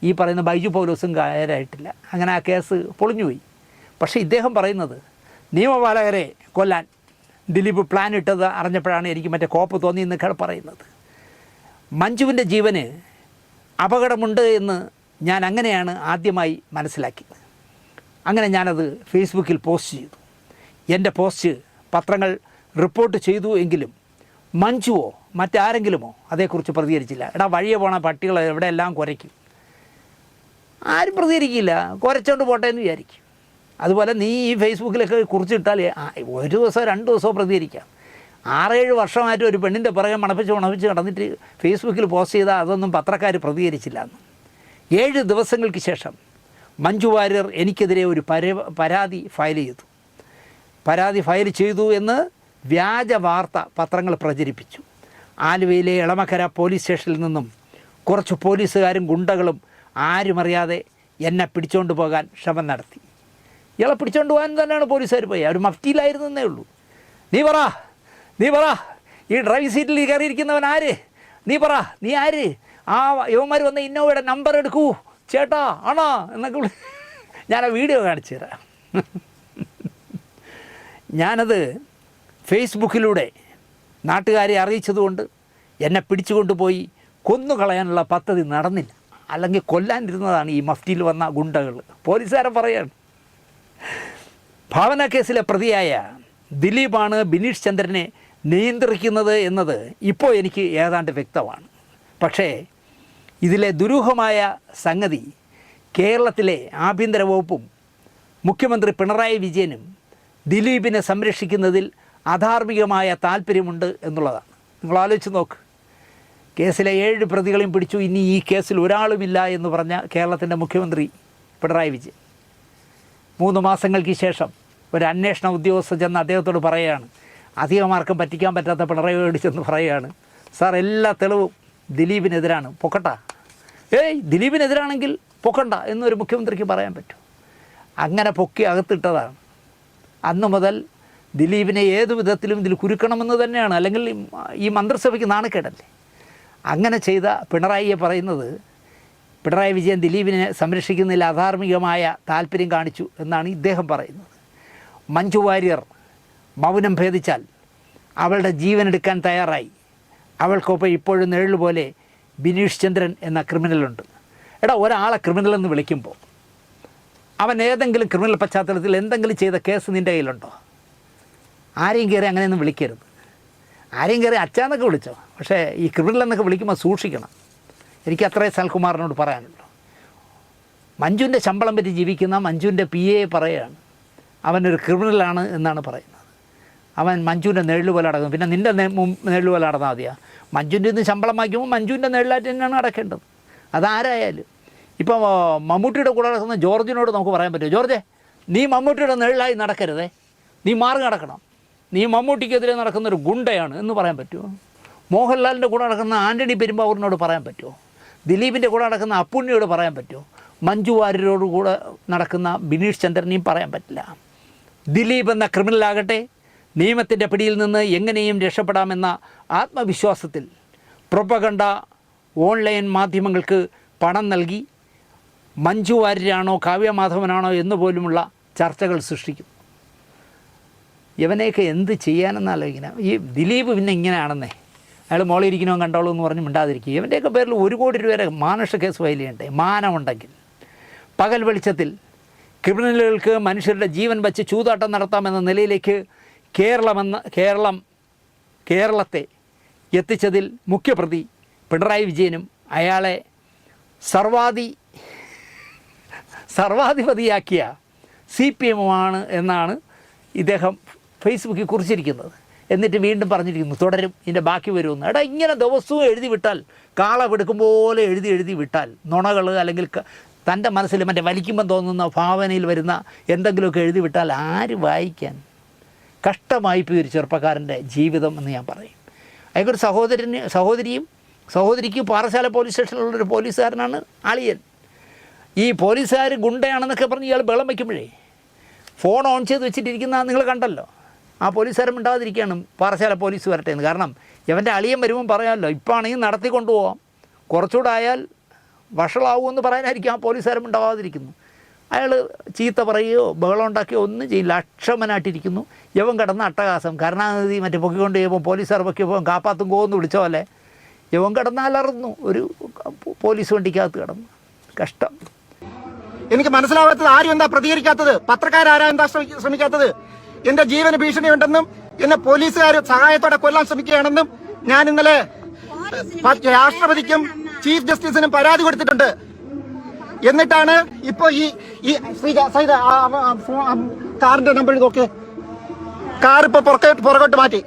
ഈ പറയുന്ന ബൈജു പൗലോസും ഹാജരായിട്ടില്ല. അങ്ങനെ ആ കേസ് പൊളിഞ്ഞുപോയി. പക്ഷേ ഇദ്ദേഹം പറയുന്നത് നിയമപാലകരെ കൊല്ലാൻ ദിലീപ് പ്ലാൻ ഇട്ടത് അറിഞ്ഞപ്പോഴാണ് എനിക്ക് മറ്റേ കോപ്പ് തോന്നി എന്നൊക്കെ പറയുന്നത്. മഞ്ജുവിൻ്റെ ജീവന് അപകടമുണ്ട് എന്ന് ഞാൻ അങ്ങനെയാണ് ആദ്യമായി മനസ്സിലാക്കിയത്. അങ്ങനെ ഞാനത് ഫേസ്ബുക്കിൽ പോസ്റ്റ് ചെയ്തു. എൻ്റെ പോസ്റ്റ് പത്രങ്ങൾ റിപ്പോർട്ട് ചെയ്തു എങ്കിലും മഞ്ജുവോ മറ്റാരെങ്കിലുമോ അതേക്കുറിച്ച് പ്രതികരിച്ചില്ല. എടാ വഴിയെ പോണ പട്ടികൾ എവിടെയെല്ലാം കുരയ്ക്കും, ആരും പ്രതികരിക്കില്ല, കുരച്ചോണ്ട് പോട്ടെ എന്ന് വിചാരിക്കും. അതുപോലെ നീ ഈ ഫേസ്ബുക്കിലൊക്കെ കുറിച്ചിട്ടാൽ ഒരു ദിവസമോ 2 ദിവസമോ പ്രതികരിക്കാം. 6-7 വർഷമായിട്ട് ഒരു പെണ്ണിൻ്റെ പുറകെ മണപ്പിച്ച് കിടന്നിട്ട് ഫേസ്ബുക്കിൽ പോസ്റ്റ് ചെയ്താൽ അതൊന്നും പത്രക്കാർ പ്രതികരിച്ചില്ല എന്ന്. 7 ദിവസങ്ങൾക്ക് ശേഷം മഞ്ജു വാര്യർ എനിക്കെതിരെ ഒരു പരാതി ഫയൽ ചെയ്തു എന്ന് വ്യാജ വാർത്ത പത്രങ്ങൾ പ്രചരിപ്പിച്ചു. ആലുവയിലെ എളമക്കര പോലീസ് സ്റ്റേഷനിൽ നിന്നും കുറച്ച് പോലീസുകാരും ഗുണ്ടകളും ആരുമറിയാതെ എന്നെ പിടിച്ചുകൊണ്ട് പോകാൻ ശ്രമം നടത്തി. ഇയാളെ പിടിച്ചുകൊണ്ട് പോകാൻ തന്നെയാണ് പോലീസുകാർ പോയി. അവർ മഫ്റ്റിയിലായിരുന്നേ ഉള്ളൂ. നീ പറ ഈ ഡ്രൈവ് സീറ്റിൽ കയറിയിരിക്കുന്നവൻ ആര്? നീ ആര്? ആ യുവന്മാർ വന്ന ഇന്നോവയുടെ നമ്പർ എടുക്കൂ ചേട്ടാ, ആണോ എന്നൊക്കെ ഞാൻ ആ വീഡിയോ കാണിച്ചു തരാം. ഞാനത് ഫേസ്ബുക്കിലൂടെ നാട്ടുകാരെ അറിയിച്ചതുകൊണ്ട് എന്നെ പിടിച്ചുകൊണ്ടുപോയി കൊന്നുകളയാനുള്ള പദ്ധതി നടന്നില്ല. അല്ലെങ്കിൽ കൊല്ലാനിരുന്നതാണ് ഈ മഫ്റ്റിയിൽ വന്ന ഗുണ്ടകൾ. പോലീസുകാരെ പറയാണ്. ഭാവന കേസിലെ പ്രതിയായ ദിലീപാണ് ബിനീഷ് ചന്ദ്രനെ നിയന്ത്രിക്കുന്നത് എന്നത് ഇപ്പോൾ എനിക്ക് ഏതാണ്ട് വ്യക്തമാണ്. പക്ഷേ ഇതിലെ ദുരൂഹമായ സംഗതി കേരളത്തിലെ ആഭ്യന്തര വകുപ്പും മുഖ്യമന്ത്രി പിണറായി വിജയനും ദിലീപിനെ സംരക്ഷിക്കുന്നതിൽ അധാർമികമായ താല്പര്യമുണ്ട് എന്നുള്ളതാണ്. നിങ്ങൾ ആലോചിച്ച് നോക്ക്. കേസിലെ 7 പ്രതികളെയും പിടിച്ചു, ഇനി ഈ കേസിൽ ഒരാളുമില്ല എന്ന് പറഞ്ഞ കേരളത്തിൻ്റെ മുഖ്യമന്ത്രി പിണറായി വിജയൻ 3 മാസങ്ങൾക്ക് ശേഷം ഒരു അന്വേഷണ ഉദ്യോഗസ്ഥൻ ചെന്ന് അദ്ദേഹത്തോട് പറയുകയാണ്, അധികമാർക്കും പറ്റിക്കാൻ പറ്റാത്ത പിണറായിയോട് ചെന്ന് പറയുകയാണ്, സാർ എല്ലാ തെളിവും ദിലീപിനെതിരാണ്, പൊക്കട്ട. ദിലീപിനെതിരാണെങ്കിൽ പൊക്കണ്ട എന്നൊരു മുഖ്യമന്ത്രിക്ക് പറയാൻ പറ്റും. അങ്ങനെ പൊക്കി അകത്തിട്ടതാണ്. അന്ന് മുതൽ ദിലീപിനെ ഏതു വിധത്തിലും ഇതിൽ കുരുക്കണമെന്ന് തന്നെയാണ്, അല്ലെങ്കിൽ ഈ മന്ത്രിസഭയ്ക്ക് നാണക്കേടല്ലേ. അങ്ങനെ ചെയ്ത പിണറായിയെ പറയുന്നത് പിണറായി വിജയൻ ദിലീപിനെ സംരക്ഷിക്കുന്നതിൽ അധാർമികമായ താല്പര്യം കാണിച്ചു എന്നാണ് ഇദ്ദേഹം പറയുന്നത്. മഞ്ജു വാര്യർ മൗനം ഭേദിച്ചാൽ അവളുടെ ജീവനെടുക്കാൻ തയ്യാറായി. അവൾക്കൊപ്പം ഇപ്പോഴും നിഴൽ പോലെ ബിനീഷ് ചന്ദ്രൻ എന്ന ക്രിമിനലുണ്ട്. ഒരാളെ ക്രിമിനൽ എന്ന് വിളിക്കുമ്പോൾ അവൻ ഏതെങ്കിലും ക്രിമിനൽ പശ്ചാത്തലത്തിൽ എന്തെങ്കിലും ചെയ്ത കേസ് നിൻ്റെ കയ്യിലുണ്ടോ? ആരെയും കയറി അങ്ങനെയൊന്നും വിളിക്കരുത്. ആരെയും കയറി അച്ഛാന്നൊക്കെ വിളിച്ചോ, പക്ഷേ ഈ ക്രിമിനൽ എന്നൊക്കെ വിളിക്കുമ്പോൾ സൂക്ഷിക്കണം. എനിക്ക് അത്രേ സൽകുമാറിനോട് പറയാനുള്ളൂ. മഞ്ജുവിൻ്റെ ശമ്പളം പറ്റി ജീവിക്കുന്ന മഞ്ജുവിൻ്റെ PA പറയുകയാണ് അവനൊരു ക്രിമിനലാണ് എന്നാണ് പറയുന്നത്. അവൻ മഞ്ജുവിൻ്റെ നിഴൽ പോലെ അടങ്ങും. പിന്നെ നിൻ്റെ നിഴൽ പോലെ അടന്നാൽ മതിയാ. മഞ്ജുവിൻ്റെ നിന്ന് ശമ്പളം വാങ്ങിക്കുമ്പോൾ മഞ്ജുവിൻ്റെ നിഴലായിട്ട് തന്നെയാണ് അടക്കേണ്ടത്. അതാരായാലും. ഇപ്പോൾ മമ്മൂട്ടിയുടെ കൂടെ നടക്കുന്ന ജോർജിനോട് നമുക്ക് പറയാൻ പറ്റുമോ, ജോർജെ നീ മമ്മൂട്ടിയുടെ നിഴലായി നടക്കരുതേ, നീ മാറി നടക്കണം, നീ മമ്മൂട്ടിക്കെതിരെ നടക്കുന്നൊരു ഗുണ്ടയാണ് എന്ന് പറയാൻ പറ്റുമോ? മോഹൻലാലിൻ്റെ കൂടെ നടക്കുന്ന ആൻ്റണി പെരുമ്പാവൂരിനോട് പറയാൻ പറ്റുമോ? ദിലീപിൻ്റെ കൂടെ നടക്കുന്ന അപ്പുണ്ണിയോട് പറയാൻ പറ്റുമോ? മഞ്ജു വാര്യരോട് കൂടെ നടക്കുന്ന ബിനീഷ് ചന്ദ്രനെയും പറയാൻ പറ്റില്ല. ദിലീപ് എന്ന ക്രിമിനലാകട്ടെ നിയമത്തിൻ്റെ പിടിയിൽ നിന്ന് എങ്ങനെയും രക്ഷപ്പെടാമെന്ന ആത്മവിശ്വാസത്തിൽ പ്രൊപ്പഗണ്ട ഓൺലൈൻ മാധ്യമങ്ങൾക്ക് പണം നൽകി മഞ്ജു വാര്യരാണോ കാവ്യമാധവനാണോ എന്ന് പോലുമുള്ള ചർച്ചകൾ സൃഷ്ടിക്കും. ഇവനെയൊക്കെ എന്ത് ചെയ്യാനെന്നാലോചിക്കണം. ഈ ദിലീപ് പിന്നെ ഇങ്ങനെയാണെന്നേ, അയാൾ മോളിരിക്കണോ കണ്ടോളൂ എന്ന് പറഞ്ഞ് മിണ്ടാതിരിക്കും. ഇവൻ്റെയൊക്കെ പേരിൽ 1 കോടി രൂപ വരെ മാനുഷ കേസ് ഫയൽ ചെയ്യണ്ടേ മാനമുണ്ടെങ്കിൽ. പകൽ വെളിച്ചത്തിൽ ക്രിമിനലുകൾക്ക് മനുഷ്യരുടെ ജീവൻ വച്ച് ചൂതാട്ടം നടത്താമെന്ന നിലയിലേക്ക് കേരളത്തെ എത്തിച്ചതിൽ മുഖ്യപ്രതി പിണറായി വിജയനും അയാളെ സർവാധിപതിയാക്കിയ CPM-മാണ് എന്നാണ് ഇദ്ദേഹം ഫേസ്ബുക്കിൽ കുറിച്ചിരിക്കുന്നത്. എന്നിട്ട് വീണ്ടും പറഞ്ഞിരിക്കുന്നു തുടരും, ഇതിൻ്റെ ബാക്കി വരുമെന്ന്. എടാ, ഇങ്ങനെ ദിവസവും എഴുതി വിട്ടാൽ, കാളവെടുക്കും പോലെ എഴുതി വിട്ടാൽ, നുണകൾ അല്ലെങ്കിൽ തൻ്റെ മനസ്സിൽ മറ്റേ വലിക്കുമ്പം തോന്നുന്ന ഭാവനയിൽ വരുന്ന എന്തെങ്കിലുമൊക്കെ എഴുതി വിട്ടാൽ ആര് വായിക്കാൻ? കഷ്ടമായിപ്പോയി ഒരു ചെറുപ്പക്കാരൻ്റെ ജീവിതം എന്ന് ഞാൻ പറയും. അയാൾക്കൊരു സഹോദരിക്ക് പാറശാല പോലീസ് സ്റ്റേഷനിലുള്ളൊരു പോലീസുകാരനാണ് അളിയൻ. ഈ പോലീസുകാർ ഗുണ്ടയാണെന്നൊക്കെ പറഞ്ഞ് ഇയാൾ ബഹളം വയ്ക്കുമ്പോഴേ ഫോൺ ഓൺ ചെയ്ത് വെച്ചിട്ടിരിക്കുന്ന നിങ്ങൾ കണ്ടല്ലോ. ആ പോലീസുകാരൻ മിണ്ടാതിരിക്കുകയാണ്, പാറശാല പോലീസ് വരട്ടെ എന്ന്. കാരണം ഇവൻ്റെ അളിയൻ വരുമ്പം പറയാമല്ലോ, ഇപ്പോൾ ആണെങ്കിൽ നടത്തിക്കൊണ്ടു പോകാം, കുറച്ചുകൂടെ ആയാൽ വഷളാവുമെന്ന് പറയാനായിരിക്കും ആ പോലീസുകാരൻ ഉണ്ടാവാതിരിക്കുന്നു. അയാൾ ചീത്ത പറയുകയോ ബഹളം ഉണ്ടാക്കുകയോ ഒന്നും ചെയ്യില്ല, അക്ഷമനായിട്ടിരിക്കുന്നു. യവൻ കിടന്ന അട്ടഹാസം. കരുണാനിധി മറ്റേ പൊക്കിക്കൊണ്ട് ചെയ്യുമ്പോൾ പോലീസുകാർ പൊക്കിയപ്പോൾ കാപ്പാത്തും കോന്ന് വിളിച്ച പോലെ യവൻ കിടന്നാലറുന്നു, ഒരു പോലീസ് വണ്ടിക്കകത്ത് കിടന്നു. കഷ്ടം. എനിക്ക് മനസ്സിലാവാത്തത് ആരും എന്താ പ്രതികരിക്കാത്തത്? പത്രക്കാരാരാ എന്താ ശ്രമിക്കാത്തത്? എന്റെ ജീവന് ഭീഷണിയുണ്ടെന്നും എന്നെ പോലീസുകാർ സഹായത്തോടെ കൊല്ലാൻ ശ്രമിക്കുകയാണെന്നും ഞാൻ ഇന്നലെ രാഷ്ട്രപതിക്കും ചീഫ് ജസ്റ്റിസിനും പരാതി കൊടുത്തിട്ടുണ്ട്. എന്നിട്ടാണ് ഇപ്പൊ ഈ കാറിന്റെ നമ്പർ നോക്ക്. കാർ ഇപ്പൊ പുറകോട്ട് മാറ്റി.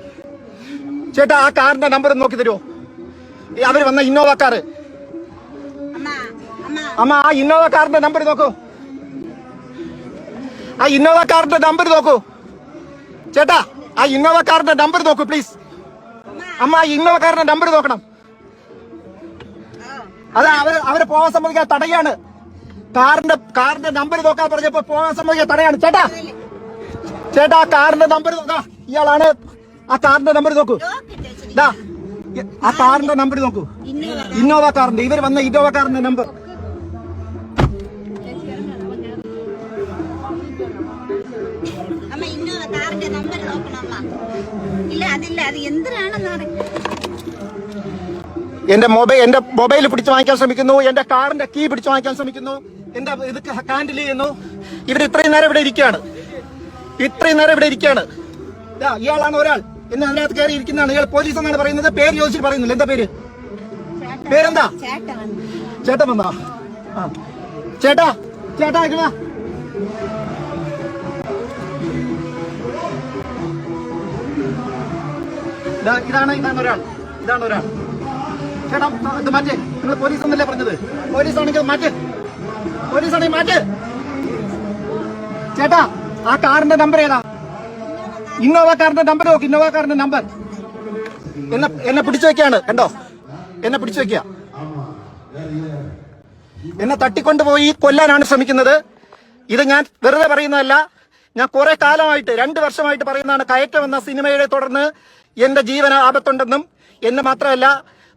ചേട്ടാ, ആ കാറിന്റെ നമ്പർ നോക്കി തരുമോ? അവര് വന്ന ഇന്നോവ കാറ്. അമ്മ, ആ ഇന്നോവ കാറിന്റെ നമ്പർ നോക്കൂ. ആ ഇന്നോവ കാറിന്റെ നമ്പർ നോക്കൂ. ചേട്ടാ, ആ ഇന്നോവ കാറിന്റെ നമ്പർ നോക്കൂ പ്ലീസ്. അമ്മ, ആ ഇന്നോവ കാറിന്റെ നമ്പർ നോക്കണം. അത് അവര് പോകാൻ സമ്മതിക്കാൻ തടയാണ്. കാറിന്റെ നമ്പർ നോക്കാൻ പറഞ്ഞപ്പോ പോകാൻ സമ്മതിക്കാൻ തടയാണ്. ചേട്ടാ, ആ കാറിന്റെ നമ്പർ നോക്കാം. ഇയാളാണ്. ആ കാറിന്റെ നമ്പർ നോക്കൂ. ആ കാറിന്റെ നമ്പർ നോക്കൂ. ഇന്നോവ കാറിന്റെ, ഇവർ വന്ന ഇന്നോവ കാറിന്റെ നമ്പർ. എന്റെ മൊബൈൽ പിടിച്ചു വാങ്ങിക്കാൻ ശ്രമിക്കുന്നു, എന്റെ കാറിന്റെ കീ പിടിച്ചു വാങ്ങിക്കാൻ ശ്രമിക്കുന്നു, എന്റെ ഇത് ഹാൻഡിൽ ചെയ്യുന്നു. ഇവർ ഇത്രയും നേരം ഇവിടെ ഇരിക്കുകയാണ്. ഇയാളാണ് ഒരാൾ. എന്നെ അതിനകത്ത് കയറി ഇരിക്കുന്നതാണ്. ഇയാൾ പോലീസ് എന്നാണ് പറയുന്നത്. പേര് ചോദിച്ചിട്ട് പറയുന്നില്ല. എന്താ പേരെന്താ? ചേട്ടൻ വന്നാ? ചേട്ടാ ഇതാണ് ഒരാൾ. ചേട്ടാ, ഇത് മാറ്റേ. നിങ്ങൾ പോലീസ് എന്നല്ലേ പറഞ്ഞത്? പോലീസാണെങ്കിൽ മാറ്റ്. ചേട്ടാ, ആ കാറിന്റെ നമ്പർ ഏതാ? ഇന്നോവ കാറിന്റെ നമ്പർ നോക്ക്. ഇന്നോവ കാറിന്റെ നമ്പർ. എന്നെ പിടിച്ചു വെക്കാണ്. കണ്ടോ, എന്നെ പിടിച്ചു വെക്കുക. എന്നെ തട്ടിക്കൊണ്ടുപോയി കൊല്ലാനാണ് ശ്രമിക്കുന്നത്. ഇത് ഞാൻ വെറുതെ പറയുന്നതല്ല. ഞാൻ കുറെ കാലമായിട്ട്, 2 വർഷമായിട്ട് പറയുന്നതാണ്. കയറ്റം എന്ന സിനിമയെ തുടർന്ന് എന്റെ ജീവൻ ആപത്തുണ്ടെന്നും, എന്നെ മാത്രമല്ല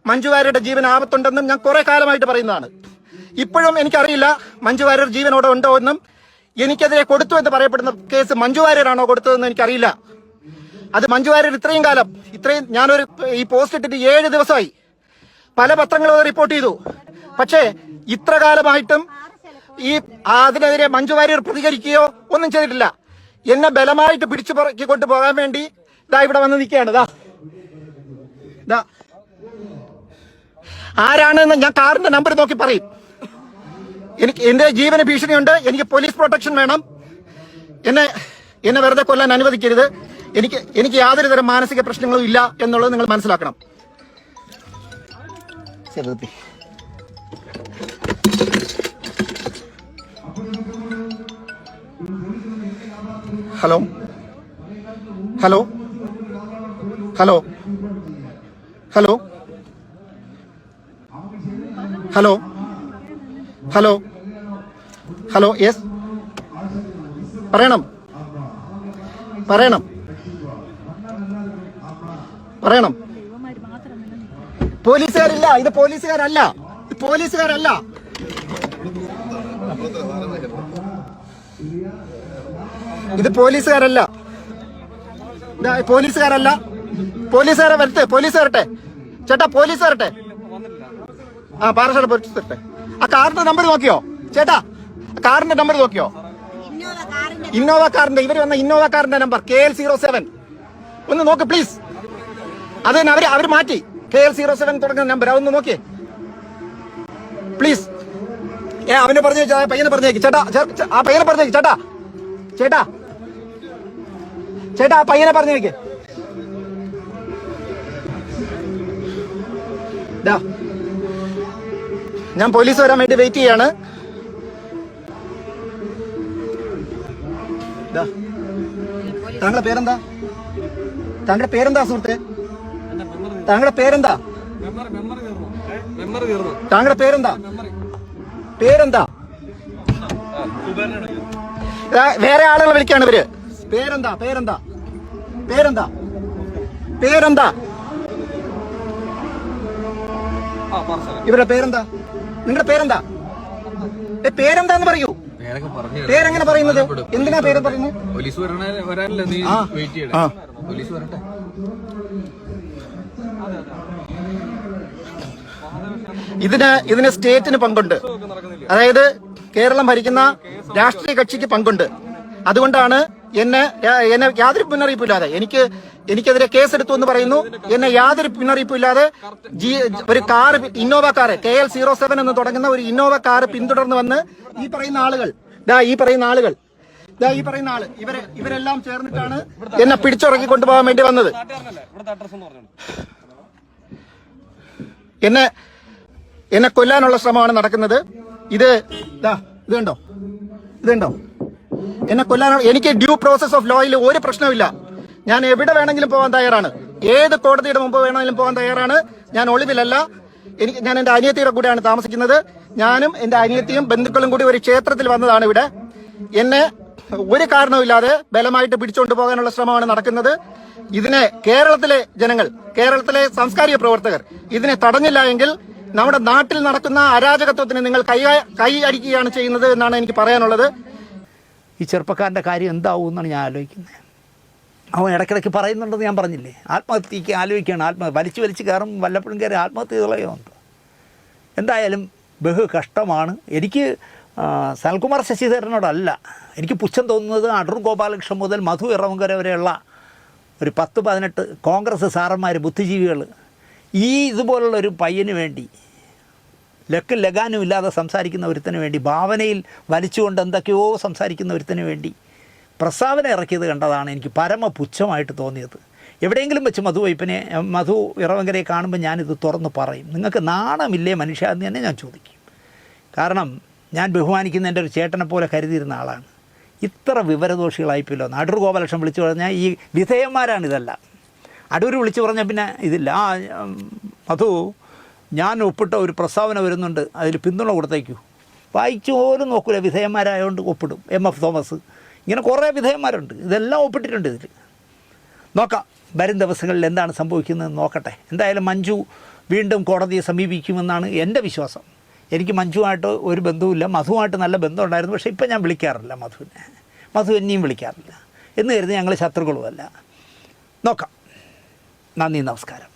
മഞ്ജു വാര്യരുടെ ജീവൻ ആപത്തുണ്ടെന്നും ഞാൻ കുറെ കാലമായിട്ട് പറയുന്നതാണ്. ഇപ്പോഴും എനിക്കറിയില്ല മഞ്ജു വാര്യർ ജീവനോടെ ഉണ്ടോ എന്നും. എനിക്കെതിരെ കൊടുത്തു എന്ന് പറയപ്പെടുന്ന കേസ് മഞ്ജു വാര്യരാണോ കൊടുത്തതെന്ന് എനിക്കറിയില്ല. അത് മഞ്ജു വാര്യർ ഇത്രയും ഞാനൊരു ഈ പോസ്റ്റ് ഇട്ടിട്ട് 7 ദിവസമായി. പല പത്രങ്ങളും റിപ്പോർട്ട് ചെയ്തു. പക്ഷേ ഇത്ര കാലമായിട്ടും അതിനെതിരെ മഞ്ജു വാര്യർ പ്രതികരിക്കുകയോ ഒന്നും ചെയ്തിട്ടില്ല. എന്നെ ബലമായിട്ട് പിടിച്ചു കൊണ്ട് പോകാൻ വേണ്ടി ഇവിടെ വന്ന് നിൽക്കുകയാണ്. ആരാണെന്ന് ഞാൻ കാറിന്റെ നമ്പർ നോക്കി പറയും. എന്റെ ജീവന് ഭീഷണിയുണ്ട്. എനിക്ക് പോലീസ് പ്രൊട്ടക്ഷൻ വേണം. എന്നെ വെറുതെ കൊല്ലാൻ അനുവദിക്കരുത്. എനിക്ക് യാതൊരു തരം മാനസിക പ്രശ്നങ്ങളും ഇല്ല എന്നുള്ളത് നിങ്ങൾ മനസ്സിലാക്കണം. ഹലോ യെസ്, പറയണം. പോലീസുകാരില്ല. ഇത് പോലീസുകാരല്ല. ഇത് പോലീസുകാരല്ല, പോലീസുകാരല്ല. പോലീസുകാരെ വരട്ടെ, പോലീസ് വരട്ടെ ചേട്ടാ, പോലീസ് വരട്ടെ. പാറശാല പോലീസ് വരട്ടെ. ആ കാറിന്റെ നമ്പർ നോക്കിയോ ചേട്ടാ? കാറിന്റെ നമ്പർ നോക്കിയോ? ഇന്നോവ കാറിന്റെ, ഇവര് വന്ന ഇന്നോവ കാറിന്റെ നമ്പർ KL07 ഒന്ന് നോക്ക് പ്ലീസ്. അത് തന്നെ അവര് മാറ്റി KL07 തുടങ്ങുന്ന നമ്പർ, അതൊന്ന് നോക്കിയേ പ്ലീസ്. അവനെ പറഞ്ഞേക്ക്, ആ പയ്യനെ പറഞ്ഞേക്ക് ചേട്ടാ, ആ പയ്യനെ പറഞ്ഞേക്ക് ചേട്ടാ, ചേട്ടാ ചേട്ടാ, ആ പയ്യനെ പറഞ്ഞേക്ക്. ഞാൻ പോലീസ് വരാൻ വേണ്ടി വെയിറ്റ് ചെയ്യാണ്. താങ്കളുടെ പേരെന്താ? താങ്കളുടെ പേരെന്താ സുഹൃത്തെ? താങ്കളുടെ പേരെന്താ? താങ്കളുടെ പേരെന്താ? പേരെന്താ? വേറെ ആളുകൾ വിളിക്കാണ് ഇവര്. പേരെന്താ? പേരെന്താ? പേരെന്താ? പേരെന്താ? ഇവരുടെ പേരെന്താ? നിങ്ങളുടെ പേരെന്താ? പേരെന്താന്ന് പറയൂ. പേരെങ്ങനെ പറയുന്നത്? എന്തിനാ പേര് പറയുന്നത്? ഇതിന് സ്റ്റേറ്റിന് പങ്കുണ്ട്. അതായത് കേരളം ഭരിക്കുന്ന രാഷ്ട്രീയ കക്ഷിക്ക് പങ്കുണ്ട്. അതുകൊണ്ടാണ് എന്നെ യാതൊരു മുന്നറിയിപ്പില്ലാതെ എനിക്കെതിരെ കേസെടുത്തു എന്ന് പറയുന്നു. എന്നെ യാതൊരു മുന്നറിയിപ്പില്ലാതെ ഒരു കാർ, ഇന്നോവ കാർ KL07 എന്ന് തുടങ്ങുന്ന ഒരു ഇന്നോവ കാർ പിന്തുടർന്ന് വന്ന് ഈ പറയുന്ന ആളുകൾ ഇവരെല്ലാം ചേർന്നിട്ടാണ് എന്നെ പിടിച്ചുറക്കി കൊണ്ടുപോകാൻ വേണ്ടി വന്നത്. എന്നെ കൊല്ലാനുള്ള ശ്രമമാണ് നടക്കുന്നത്. ഇത് കണ്ടോ? എന്നെ കൊല്ലാനുള്ള, എനിക്ക് ഡ്യൂ പ്രോസസ് ഓഫ് ലോയിൽ ഒരു പ്രശ്നമില്ല. ഞാൻ എവിടെ വേണമെങ്കിലും പോകാൻ തയ്യാറാണ്. ഏത് കോടതിയുടെ മുമ്പ് വേണമെങ്കിലും പോകാൻ തയ്യാറാണ്. ഞാൻ ഒളിവിലല്ല. ഞാൻ എന്റെ അനിയത്തിയുടെ കൂടെയാണ് താമസിക്കുന്നത്. ഞാനും എന്റെ അനിയത്തിയും ബന്ധുക്കളും കൂടി ഒരു ക്ഷേത്രത്തിൽ വന്നതാണ് ഇവിടെ. എന്നെ ഒരു കാരണവുമില്ലാതെ ബലമായിട്ട് പിടിച്ചുകൊണ്ട് പോകാനുള്ള ശ്രമമാണ് നടക്കുന്നത്. ഇതിനെ കേരളത്തിലെ ജനങ്ങൾ, കേരളത്തിലെ സാംസ്കാരിക പ്രവർത്തകർ ഇതിനെ തടഞ്ഞില്ല എങ്കിൽ നമ്മുടെ നാട്ടിൽ നടക്കുന്ന അരാജകത്വത്തിന് നിങ്ങൾ കൈ അടിക്കുകയാണ് ചെയ്യുന്നത് എന്നാണ് എനിക്ക് പറയാനുള്ളത്. ഈ ചെറുപ്പക്കാരൻ്റെ കാര്യം എന്താവും എന്നാണ് ഞാൻ ആലോചിക്കുന്നത്. അവൻ ഇടയ്ക്കിടയ്ക്ക് പറയുന്നുണ്ടെന്ന് ഞാൻ പറഞ്ഞില്ലേ, ആത്മഹത്യക്ക് ആലോചിക്കുകയാണ്. വലിച്ചു കയറും, വല്ലപ്പോഴും കയറി ആത്മഹത്യ കളയുന്നുണ്ട്. എന്തായാലും ബഹു കഷ്ടമാണ്. എനിക്ക് സനൽകുമാർ ശശിധരനോടല്ല എനിക്ക് പുച്ഛം തോന്നുന്നത് അടൂർ ഗോപാലകൃഷ്ണൻ മുതൽ മധു ഇറവങ്കര വരെയുള്ള ഒരു 10-18 കോൺഗ്രസ് സാറന്മാർ, ബുദ്ധിജീവികൾ ഇതുപോലുള്ള ഒരു പയ്യന് വേണ്ടി, ലക്കും ലഗാനും ഇല്ലാതെ സംസാരിക്കുന്ന ഒരുത്തിന് വേണ്ടി, ഭാവനയിൽ വലിച്ചുകൊണ്ട് എന്തൊക്കെയോ സംസാരിക്കുന്ന ഒരുത്തിന് വേണ്ടി പ്രസ്താവന ഇറക്കിയത് കണ്ടതാണ് എനിക്ക് പരമപുച്ഛമായിട്ട് തോന്നിയത്. എവിടെയെങ്കിലും വെച്ച് മധു ഇറവങ്കരയെ കാണുമ്പോൾ ഞാനിത് തുറന്ന് പറയും. നിങ്ങൾക്ക് നാണമില്ലേ മനുഷ്യ എന്ന് തന്നെ ഞാൻ ചോദിക്കും. കാരണം ഞാൻ ബഹുമാനിക്കുന്ന എൻ്റെ ഒരു ചേട്ടനെ പോലെ കരുതിയിരുന്ന ആളാണ്. ഇത്ര വിവരദോഷികളായിപ്പോയല്ലോ. അടൂർ ഗോപാലകൃഷ്ണൻ വിളിച്ചു പറഞ്ഞാൽ ഈ വിധേയന്മാരാണ് ഇതെല്ലാം. അടൂർ വിളിച്ചു പറഞ്ഞാൽ പിന്നെ ഇതില്ല. മധു, ഞാൻ ഒപ്പിട്ട ഒരു പ്രസ്താവന വരുന്നുണ്ട്, അതിൽ പിന്തുണ കൊടുത്തേക്കൂ. വായിച്ചു പോലും നോക്കൂല, വിധേയന്മാരായതുകൊണ്ട് ഒപ്പിടും. MF തോമസ്, ഇങ്ങനെ കുറേ വിധേയന്മാരുണ്ട്. ഇതെല്ലാം ഒപ്പിട്ടിട്ടുണ്ട് ഇതിൽ. നോക്കാം വരും ദിവസങ്ങളിൽ എന്താണ് സംഭവിക്കുന്നത് നോക്കട്ടെ. എന്തായാലും മഞ്ജു വീണ്ടും കോടതിയെ സമീപിക്കുമെന്നാണ് എൻ്റെ വിശ്വാസം. എനിക്ക് മഞ്ജുവായിട്ട് ഒരു ബന്ധവുമില്ല, മധുവായിട്ട് നല്ല ബന്ധമുണ്ടായിരുന്നു. പക്ഷേ ഇപ്പം ഞാൻ വിളിക്കാറില്ല മധുവിനെ. മധു എന്നെയും വിളിക്കാറില്ല എന്ന് കരുതി ഞങ്ങൾ ശത്രുക്കളുമല്ല. നോക്കാം. നന്ദി, നമസ്കാരം.